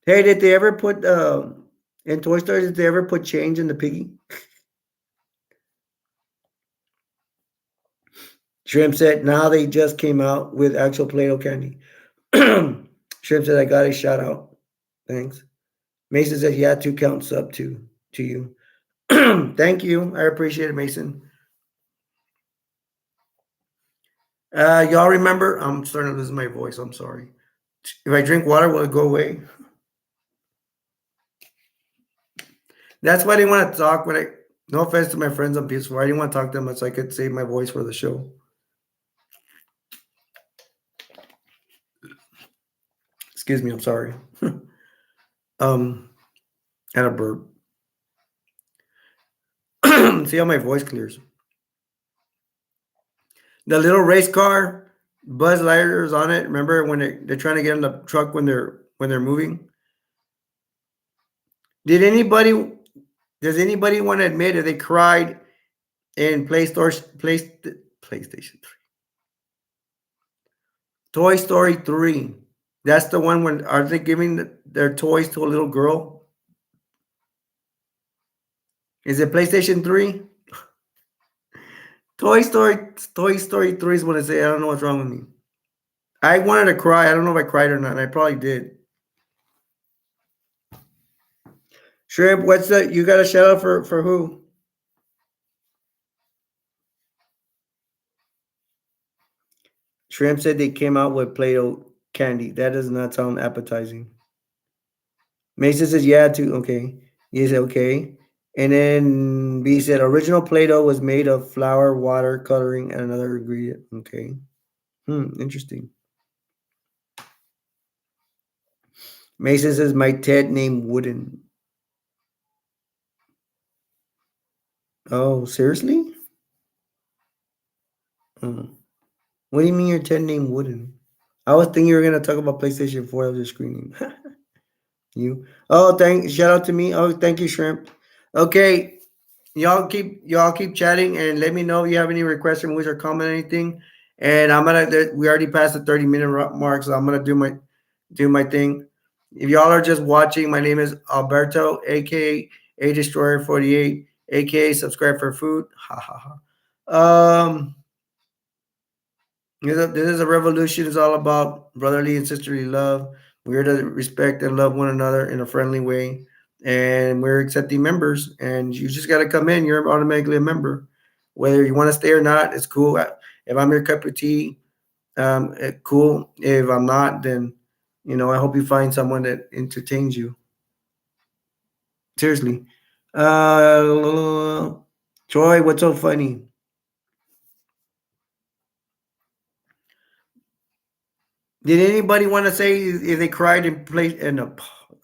Speaker 1: Hey, did they ever put in Toy Story? Did they ever put change in the piggy? Shrimp said, now they just came out with actual Play-Doh candy. Shrimp said, I got a shout out. Thanks. Mason said, yeah, 2 counts up to you. Thank you. I appreciate it, Mason. Y'all remember? I'm starting to lose my voice. I'm sorry. If I drink water, will it go away? That's why I didn't want to talk when I. No offense to my friends on PS4. I didn't want to talk to them much so I could save my voice for the show. Excuse me. I'm sorry. Had a burp. See how my voice clears. The little race car, Buzz Lightyear's on it. Remember when they're trying to get in the truck when they're moving? Did anybody? Does anybody want to admit that they cried in PlayStation 3? Toy Story 3. That's the one when are they giving their toys to a little girl? Is it PlayStation 3? Toy Story 3 is what I say. I don't know what's wrong with me. I wanted to cry. I don't know if I cried or not. I probably did. Shrimp, what's that? You got a shout out for who? Shrimp said they came out with Play-Doh candy. That does not sound appetizing. Mason says, yeah, too. Okay. He said, okay. And then B said, original Play-Doh was made of flour, water, coloring, and another ingredient. Okay. Interesting. Mason says, my Ted named Wooden. Oh, seriously? Oh. What do you mean your Ted named Wooden? I was thinking you were going to talk about PlayStation 4. I was just screaming. You. Oh, shout out to me. Oh, thank you, Shrimp. Okay. Y'all keep chatting and let me know if you have any requests or movies or comment anything. And we already passed the 30-minute mark, so I'm gonna do my thing. If y'all are just watching, my name is Alberto, aka A Destroyer 48, aka Subscribe for Food. Ha ha ha. This is a revolution. It's all about brotherly and sisterly love. We're to respect and love one another in a friendly way. And we're accepting members. And you just got to come in. You're automatically a member. Whether you want to stay or not, it's cool. If I'm your cup of tea, cool. If I'm not, then, I hope you find someone that entertains you. Seriously. Troy, what's so funny? Did anybody want to say if they cried in play? And I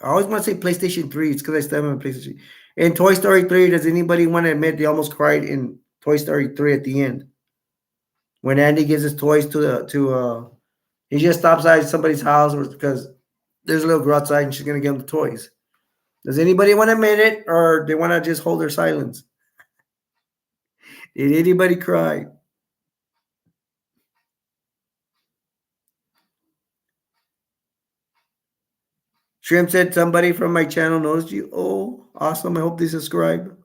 Speaker 1: always want to say PlayStation 3. It's because I still have a PlayStation. In Toy Story 3, does anybody want to admit they almost cried in Toy Story 3 at the end when Andy gives his toys he just stops by somebody's house because there's a little girl outside and she's gonna give him the toys. Does anybody want to admit it, or they want to just hold their silence? Did anybody cry? Shrimp said somebody from my channel knows you. Oh, awesome! I hope they subscribe.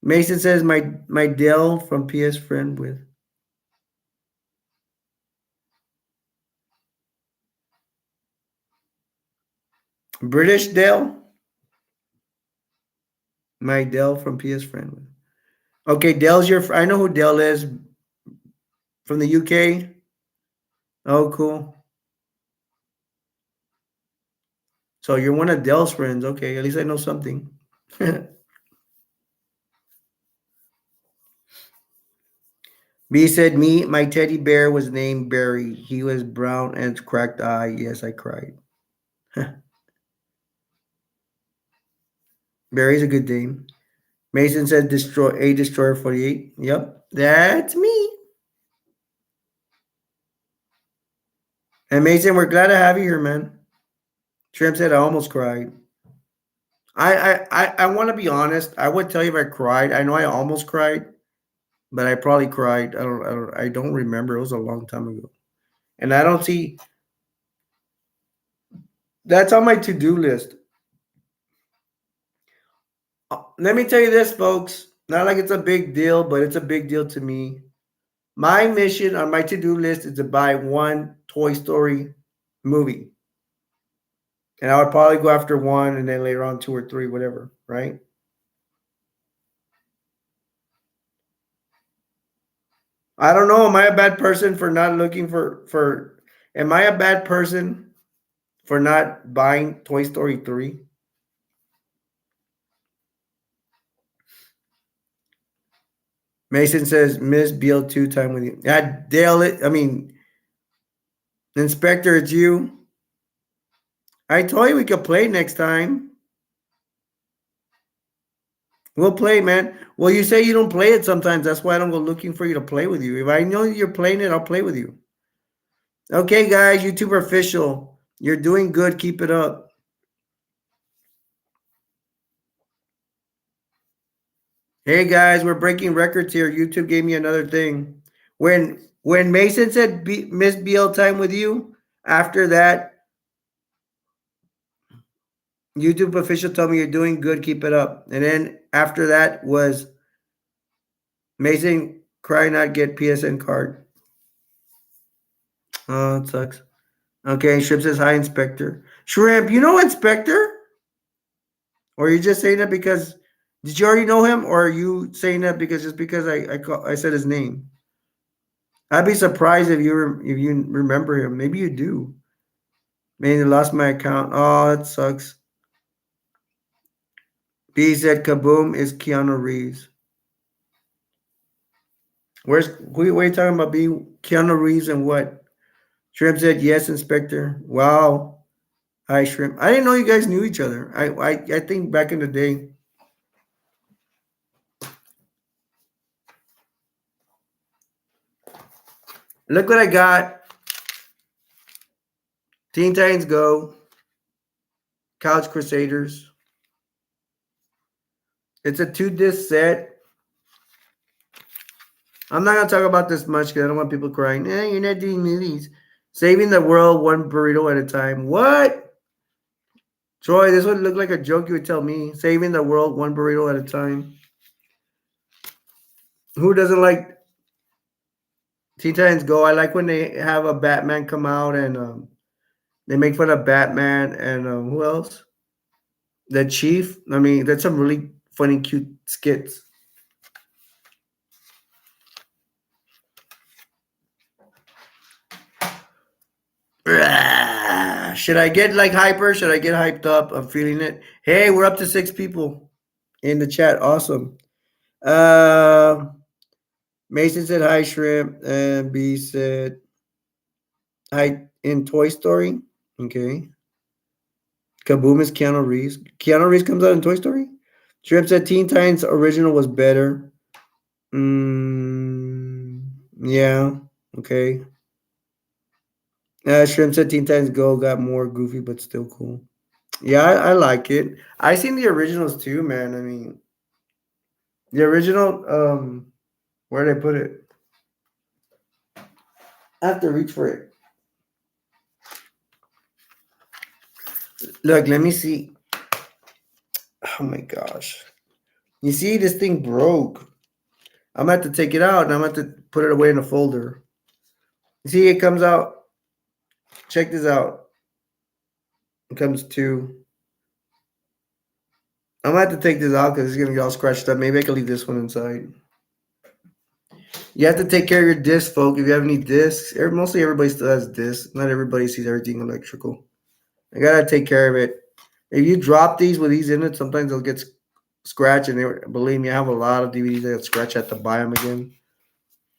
Speaker 1: Mason says my Dell from PS friend with British Dell. My Dell from PS friend with. Okay, Dell's I know who Dell is from the UK. Oh, cool. So you're one of Dell's friends. Okay, at least I know something. B said, me, my teddy bear was named Barry. He was brown and cracked eye. Yes, I cried. Barry's a good name. Mason said, destroyer 48. Yep, that's me. And Mason, we're glad to have you here, man. Shrimp said, I almost cried. I want to be honest. I would tell you if I cried. I know I almost cried, but I probably cried. I don't remember. It was a long time ago. And I don't see that's on my to-do list. Let me tell you this, folks. Not like it's a big deal, but it's a big deal to me. My mission on my to-do list is to buy one Toy Story movie. And I would probably go after one and then later on two or three, whatever, right? I don't know. Am I a bad person for not looking for am I a bad person for not buying Toy Story 3? Mason says, Miss Beal 2 time with you. Yeah, Dale, Inspector, it's you. I told you we could play next time. We'll play, man. Well, you say you don't play it sometimes. That's why I don't go looking for you to play with you. If I know you're playing it, I'll play with you. Okay, guys, YouTube official. You're doing good. Keep it up. Hey guys, we're breaking records here. YouTube gave me another thing. When Mason said Miss BL time with you, after that, YouTube official told me you're doing good, keep it up. And then after that was Mason cry not get PSN card. Oh, it sucks. Okay, Shrimp says hi, Inspector. Shrimp, you know Inspector? Or are you just saying that because did you already know him, or are you saying that because I said his name? I'd be surprised if you remember him. Maybe you do. Man, I lost my account. Oh, that sucks. B said Kaboom is Keanu Reeves. What are you talking about? B Keanu Reeves and what? Shrimp said yes, Inspector. Wow. Hi, Shrimp. I didn't know you guys knew each other. I think back in the day. Look what I got. Teen Titans Go. Couch Crusaders. It's a 2-disc set. I'm not going to talk about this much because I don't want people crying. You're not doing movies. Saving the world one burrito at a time. What? Troy, this would look like a joke you would tell me. Saving the world one burrito at a time. Who doesn't like Teen Titans Go? I like when they have a Batman come out and they make fun of Batman and who else? The Chief. I mean, that's some really funny, cute skits. Should I get like hyper? Should I get hyped up? I'm feeling it. Hey, we're up to 6 people in the chat. Awesome. Mason said hi, Shrimp, and B said hi in Toy Story. Okay. Kaboom is Keanu Reeves. Keanu Reeves comes out in Toy Story. Shrimp said Teen Titans original was better. Yeah. Okay. Shrimp said Teen Titans Go got more goofy, but still cool. Yeah, I like it. I seen the originals too, man. I mean, the original. Where did I put it? I have to reach for it. Look, let me see. Oh my gosh. You see, this thing broke. I'm going to have to take it out and I'm going to have to put it away in a folder. You see, it comes out. Check this out. It comes to. I'm going to have to take this out because it's going to get all scratched up. Maybe I can leave this one inside. You have to take care of your discs, folks. If you have any discs, mostly everybody still has discs. Not everybody sees everything electrical. I got to take care of it. If you drop these with these in it, sometimes they'll get scratched. And believe me, I have a lot of DVDs that scratch. I have to buy them again.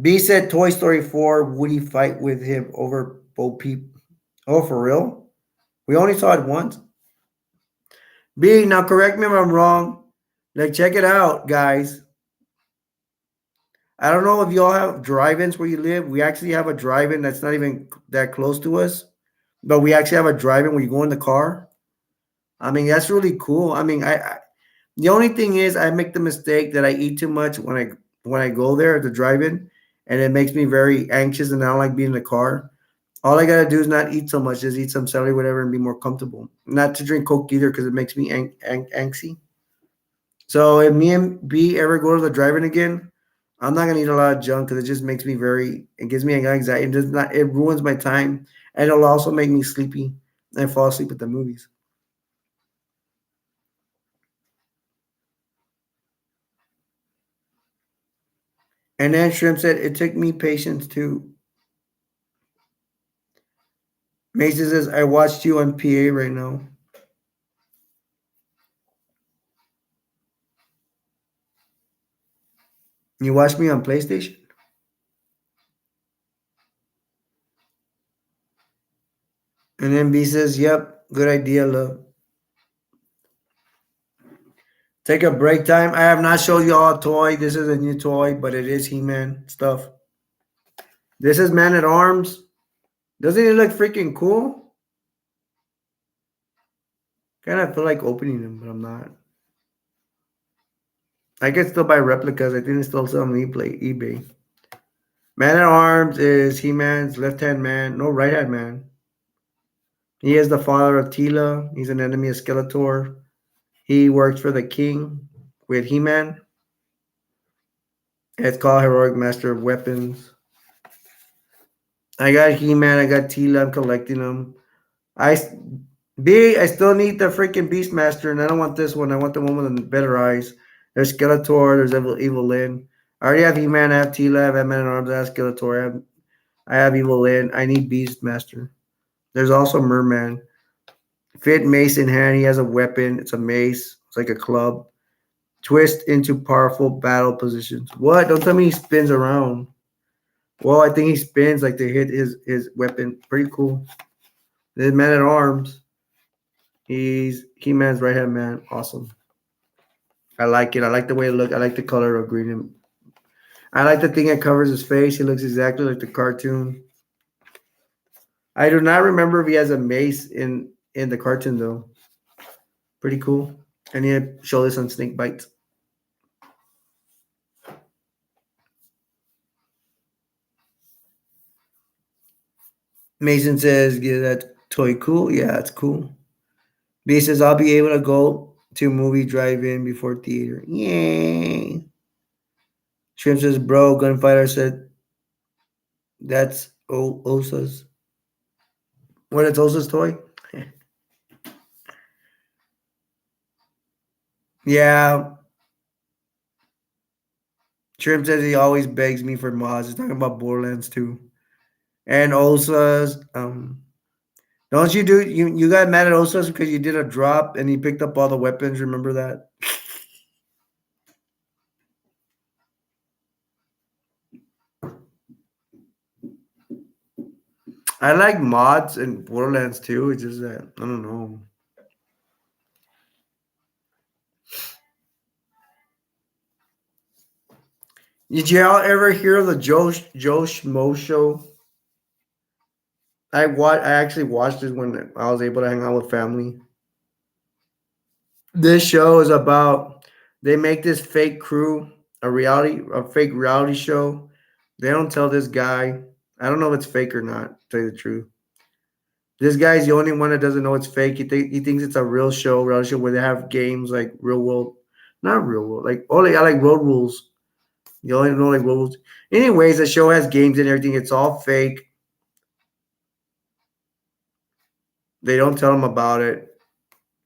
Speaker 1: B said Toy Story 4, Woody fight with him over Bo Peep. Oh, for real? We only saw it once. B, now correct me if I'm wrong. Like, check it out, guys. I don't know if y'all have drive-ins where you live. We actually have a drive-in that's not even that close to us, but we actually have a drive-in where you go in the car. I mean, that's really cool. I mean, I the only thing is I make the mistake that I eat too much when I go there to drive-in, and it makes me very anxious, and I don't like being in the car. All I gotta do is not eat so much, just eat some celery, whatever, and be more comfortable. Not to drink Coke either because it makes me angsty. So if me and B ever go to the drive-in again, I'm not gonna eat a lot of junk because it just makes me very. It gives me anxiety. It does not. It ruins my time, and it'll also make me sleepy and fall asleep at the movies. And then Shrimp said it took me patience to. Mason says I watched you on PA right now. You watched me on PlayStation. And then B says, "Yep, good idea, love." Take a break time. I have not showed you all a toy. This is a new toy, but it is He-Man stuff. This is Man at Arms. Doesn't it look freaking cool? Kind of feel like opening them, but I'm not. I can still buy replicas. I think they still sell on eBay. Man at Arms is He-Man's left-hand man, no right-hand man. He is the father of Tila. He's an enemy of Skeletor. He works for the king with He-Man. It's called Heroic Master of Weapons. I got He-Man. I got Tila. I'm collecting them. I I still need the freaking Beastmaster, and I don't want this one. I want the one with the better eyes. There's Skeletor. There's Evil Lyn. I already have He-Man. I have Tila. I have Man at Arms. I have Skeletor. I have Evil Lyn. I need Beastmaster. There's also Merman. Fit mace in hand. He has a weapon. It's a mace. It's like a club. Twist into powerful battle positions. What? Don't tell me he spins around. Well, I think he spins like to hit his weapon. Pretty cool. The Man at Arms. He's He-Man's right hand man. Awesome. I like it. I like the way it looks. I like the color of green. I like the thing that covers his face. He looks exactly like the cartoon. I do not remember if he has a mace in the cartoon though. Pretty cool. I need to show this on Snake Bites. Mason says, "Yeah, that toy cool. Yeah, it's cool." B says, "I'll be able to go to movie drive-in before theater." Yay! Shrimp says, "Bro, Gunfighter said that's Osa's. What? It's Osa's toy." Yeah. Shrimp says he always begs me for mods. He's talking about Borderlands 2. And Osa's, don't you do you got mad at Osa's because you did a drop and he picked up all the weapons? Remember that? I like mods in Borderlands 2. It's just that I don't know. Did y'all ever hear of the Joe Schmo show? I actually watched it when I was able to hang out with family. This show is about they make this fake crew a fake reality show. They don't tell this guy. I don't know if it's fake or not. To tell you the truth, this guy's the only one that doesn't know it's fake. He thinks it's a real show, reality show where they have games like real world, not real world, like only I like road rules. You only know like rules. Anyways, the show has games and everything. It's all fake. They don't tell him about it,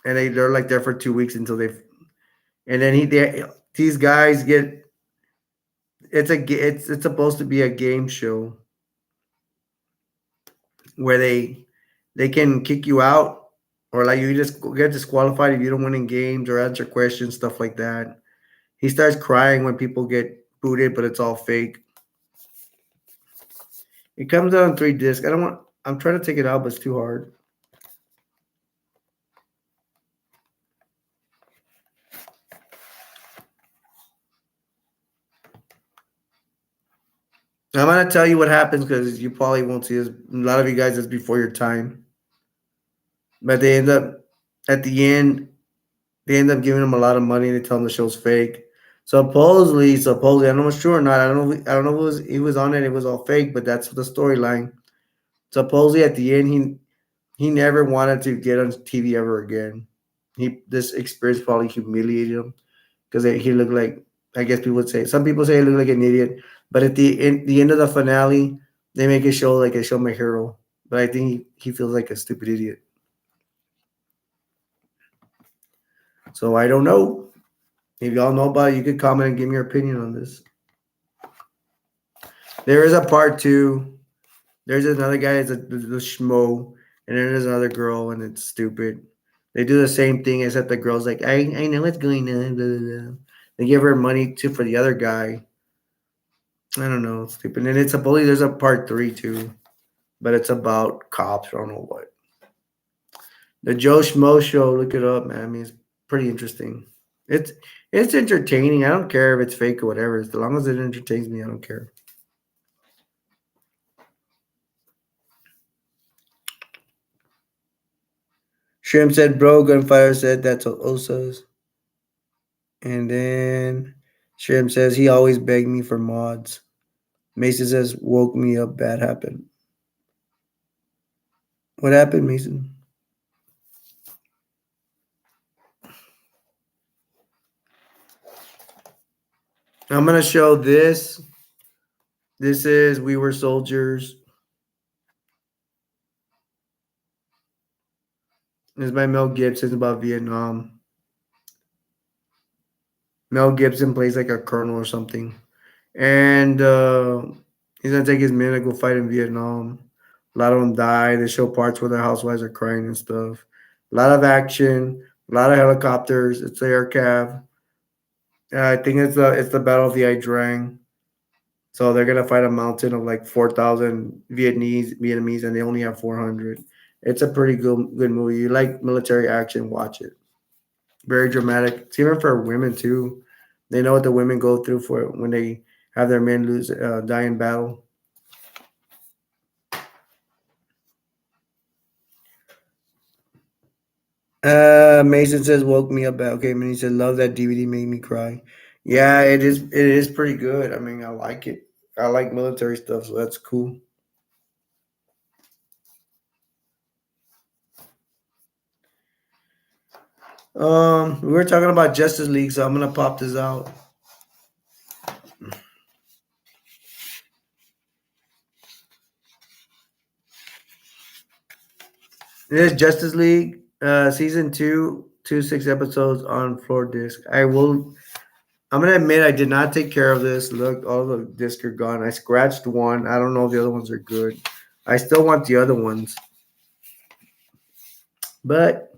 Speaker 1: and they're like there for 2 weeks until they, and then these guys get it's supposed to be a game show where they can kick you out or like you just get disqualified if you don't win in games or answer questions, stuff like that. He starts crying when people get booted, but it's all fake. It comes out on 3 discs. I don't want. I'm trying to take it out, but it's too hard. I'm gonna tell you what happens because you probably won't see this. A lot of you guys is before your time, but they end up at the end. They end up giving him a lot of money. And they tell him the show's fake. Supposedly, I don't know if it's true or not. I don't know. I don't know if he was on it. It was all fake, but that's the storyline. Supposedly, at the end, he never wanted to get on TV ever again. He this experience probably humiliated him because he looked like, I guess people would say, some people say he looked like an idiot, but at the end of the finale, they make it show like a show my hero. But I think he feels like a stupid idiot. So I don't know. If y'all know about it, you could comment and give me your opinion on this. There is a part two. There's another guy that's the schmo, and then there's another girl, and it's stupid. They do the same thing, except the girl's like, I know what's going on. Blah, blah, blah. They give her money too for the other guy. I don't know, it's stupid. And it's supposedly there's a part three too, but it's about cops. I don't know what. The Joe Schmo show. Look it up, man. I mean, it's pretty interesting. It's it's entertaining. I don't care if it's fake or whatever. As long as it entertains me, I don't care. Shrimp said, "Bro." Gunfire said, "That's what Osa's." And then Shrimp says, "He always begged me for mods." Mason says, "Woke me up. Bad happened." What happened, Mason? I'm gonna show this. This is We Were Soldiers. This is by Mel Gibson. It's about Vietnam. Mel Gibson plays like a colonel or something, and he's gonna take his men to go fight in Vietnam. A lot of them die. They show parts where the housewives are crying and stuff. A lot of action. A lot of helicopters. It's the air cav. I think it's the Battle of the Ai Drang. So they're gonna fight a mountain of like 4,000 Vietnamese, and they only have 400. It's a pretty good movie. You like military action? Watch it. Very dramatic. It's even for women too. They know what the women go through for when they have their men die in battle. Mason says woke me up. Okay, and he said love that DVD made me cry. Yeah, it is. It is pretty good. I mean, I like it. I like military stuff, so that's cool. We were talking about Justice League, so I'm gonna pop this out. It is Justice League, season two, 6 episodes on floor disc. I will. I'm gonna admit I did not take care of this. Look, all the discs are gone. I scratched one. I don't know if the other ones are good. I still want the other ones, but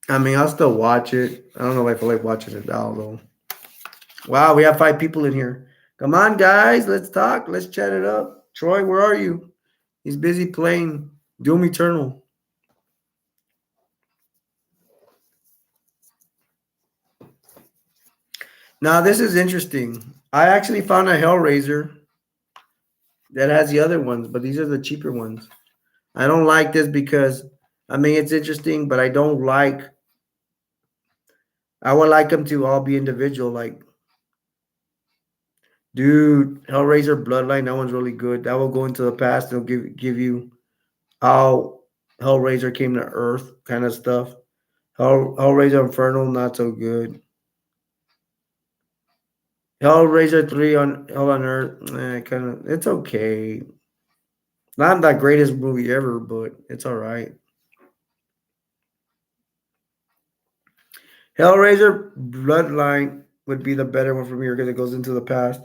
Speaker 1: I mean, I'll still watch it. I don't know if I feel like watching it now though. Wow, we have 5 people in here. Come on, guys, let's talk. Let's chat it up. Troy, where are you? He's busy playing Doom Eternal. Now, this is interesting. I actually found a Hellraiser that has the other ones, but these are the cheaper ones. I don't like this because, I mean, it's interesting, but I don't like. I would like them to all be individual. Like, dude, Hellraiser Bloodline, that one's really good. That will go into the past. It'll give you how Hellraiser came to Earth, kind of stuff. Hellraiser Infernal, not so good. Hellraiser 3 on Hell on Earth, kind of, it's okay. Not the greatest movie ever, but it's all right. Hellraiser Bloodline would be the better one for me because it goes into the past.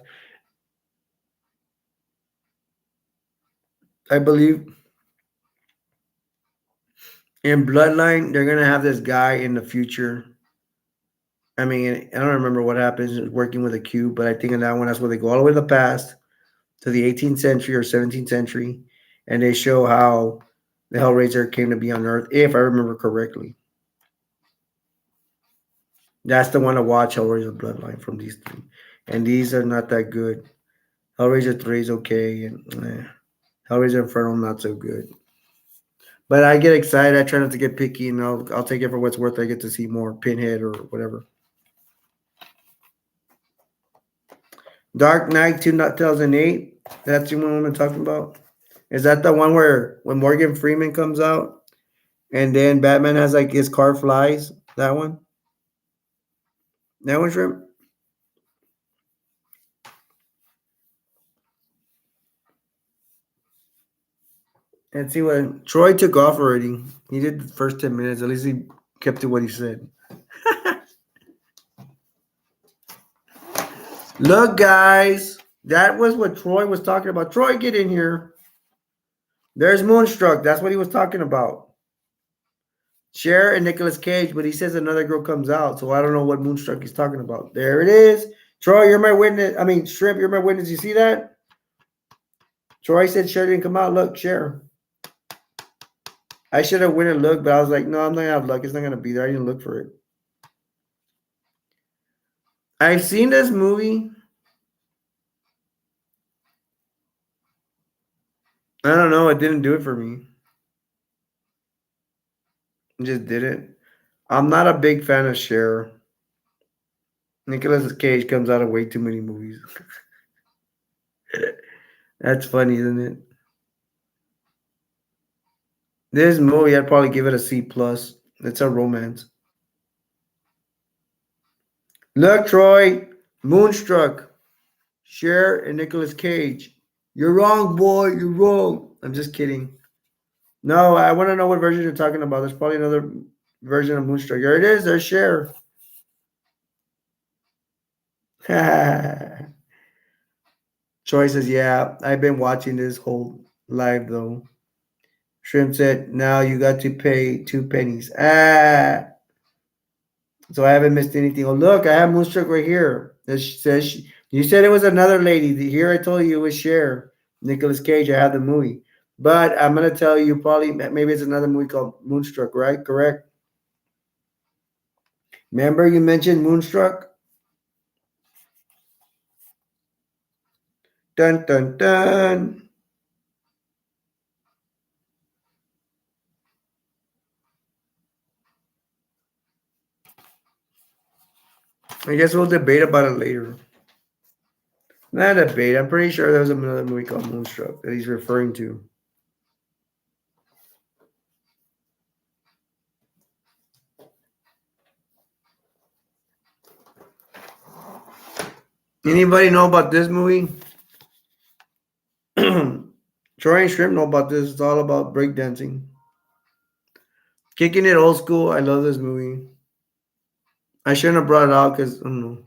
Speaker 1: I believe in Bloodline, they're gonna have this guy in the future, I mean, I don't remember what happens working with a cube, but I think in that one, that's where they go all the way to the past to the 18th century or 17th century, and they show how the Hellraiser came to be on Earth, if I remember correctly. That's the one to watch, Hellraiser Bloodline from these three, and these are not that good. Hellraiser 3 is okay, and Hellraiser Inferno not so good. But I get excited. I try not to get picky, and I'll take it for what's worth. I get to see more Pinhead or whatever. Dark Knight 2008. That's the one I'm talking about. Is that the one where when Morgan Freeman comes out and then Batman has like his car flies? That one? That one, Shrimp? And see what Troy took off already. He did the first 10 minutes. At least he kept to what he said. Look, guys. That was what Troy was talking about. Troy, get in here. There's Moonstruck. That's what he was talking about. Cher and Nicolas Cage, but he says another girl comes out, so I don't know what Moonstruck he's talking about. There it is. Troy, you're my witness. I mean, Shrimp, you're my witness. You see that? Troy said Cher didn't come out. Look, Cher. I should have went and looked, but I was like, no, I'm not gonna have luck. It's not gonna be there. I didn't look for it. I've seen this movie. I don't know. It didn't do it for me. It just didn't. I'm not a big fan of Cher. Nicolas Cage comes out of way too many movies. That's funny, isn't it? This movie, I'd probably give it a C plus. It's a romance. Look, Troy, Moonstruck, Cher, and Nicolas Cage. You're wrong, boy. You're wrong. I'm just kidding. No, I want to know what version you're talking about. There's probably another version of Moonstruck. Here it is. There's Cher. Troy says, yeah, I've been watching this whole live, though. Shrimp said, now you got to pay 2 pennies. So I haven't missed anything. Oh, look, I have Moonstruck right here. It says, you said it was another lady. Here I told you it was Cher. Nicolas Cage. I have the movie. But I'm going to tell you probably, maybe it's another movie called Moonstruck, right? Correct? Remember you mentioned Moonstruck? Dun, dun, dun. I guess we'll debate about it later. Not a debate. I'm pretty sure there was another movie called Moonstruck that he's referring to. Anybody know about this movie? Troy and Shrimp know about this. It's all about breakdancing. Kicking it old school. I love this movie. I shouldn't have brought it out because I don't know.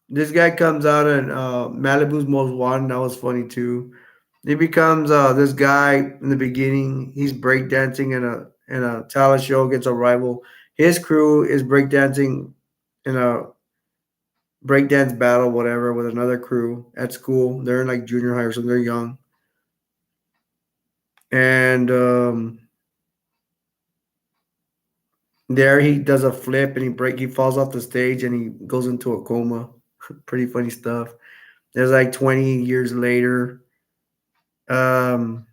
Speaker 1: This guy comes out in Malibu's Most Wanted. That was funny too. He becomes this guy in the beginning. He's breakdancing in a talent show against a rival. His crew is breakdancing in a breakdance battle, whatever, with another crew at school. They're in like junior high or something. They're young, and there he does a flip and he falls off the stage and he goes into a coma. Pretty funny stuff. There's like 20 years later. Um,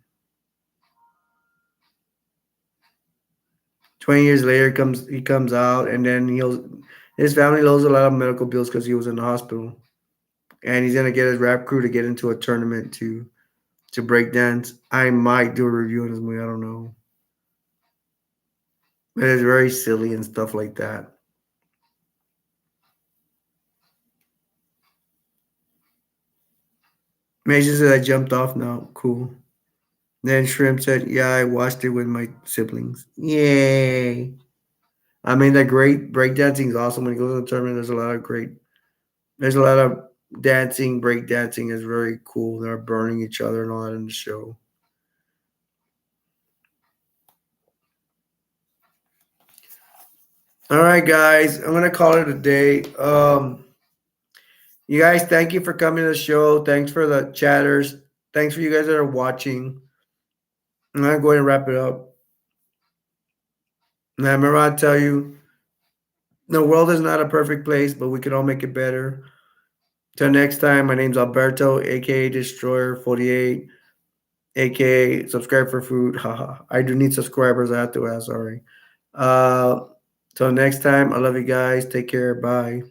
Speaker 1: 20 years later he comes out and then his family owes a lot of medical bills because he was in the hospital. And he's gonna get his rap crew to get into a tournament to break dance. I might do a review on this movie, I don't know. But it's very silly and stuff like that. Mason said I jumped off now. Cool. Then Shrimp said, yeah, I watched it with my siblings. Yay. I mean, the great breakdancing is awesome. When he goes to the tournament, there's a lot of dancing, breakdancing is very cool. They're burning each other and all that in the show. All right, guys, I'm gonna call it a day. You guys, thank you for coming to the show. Thanks for the chatters. Thanks for you guys that are watching. I'm gonna go ahead and wrap it up. And I remember I tell you, the world is not a perfect place, but we can all make it better. Till next time, my name's Alberto, aka Destroyer 48, aka Subscribe for Food. Haha. I do need subscribers. I have to ask. Sorry. Uh, till next time, I love you guys. Take care. Bye.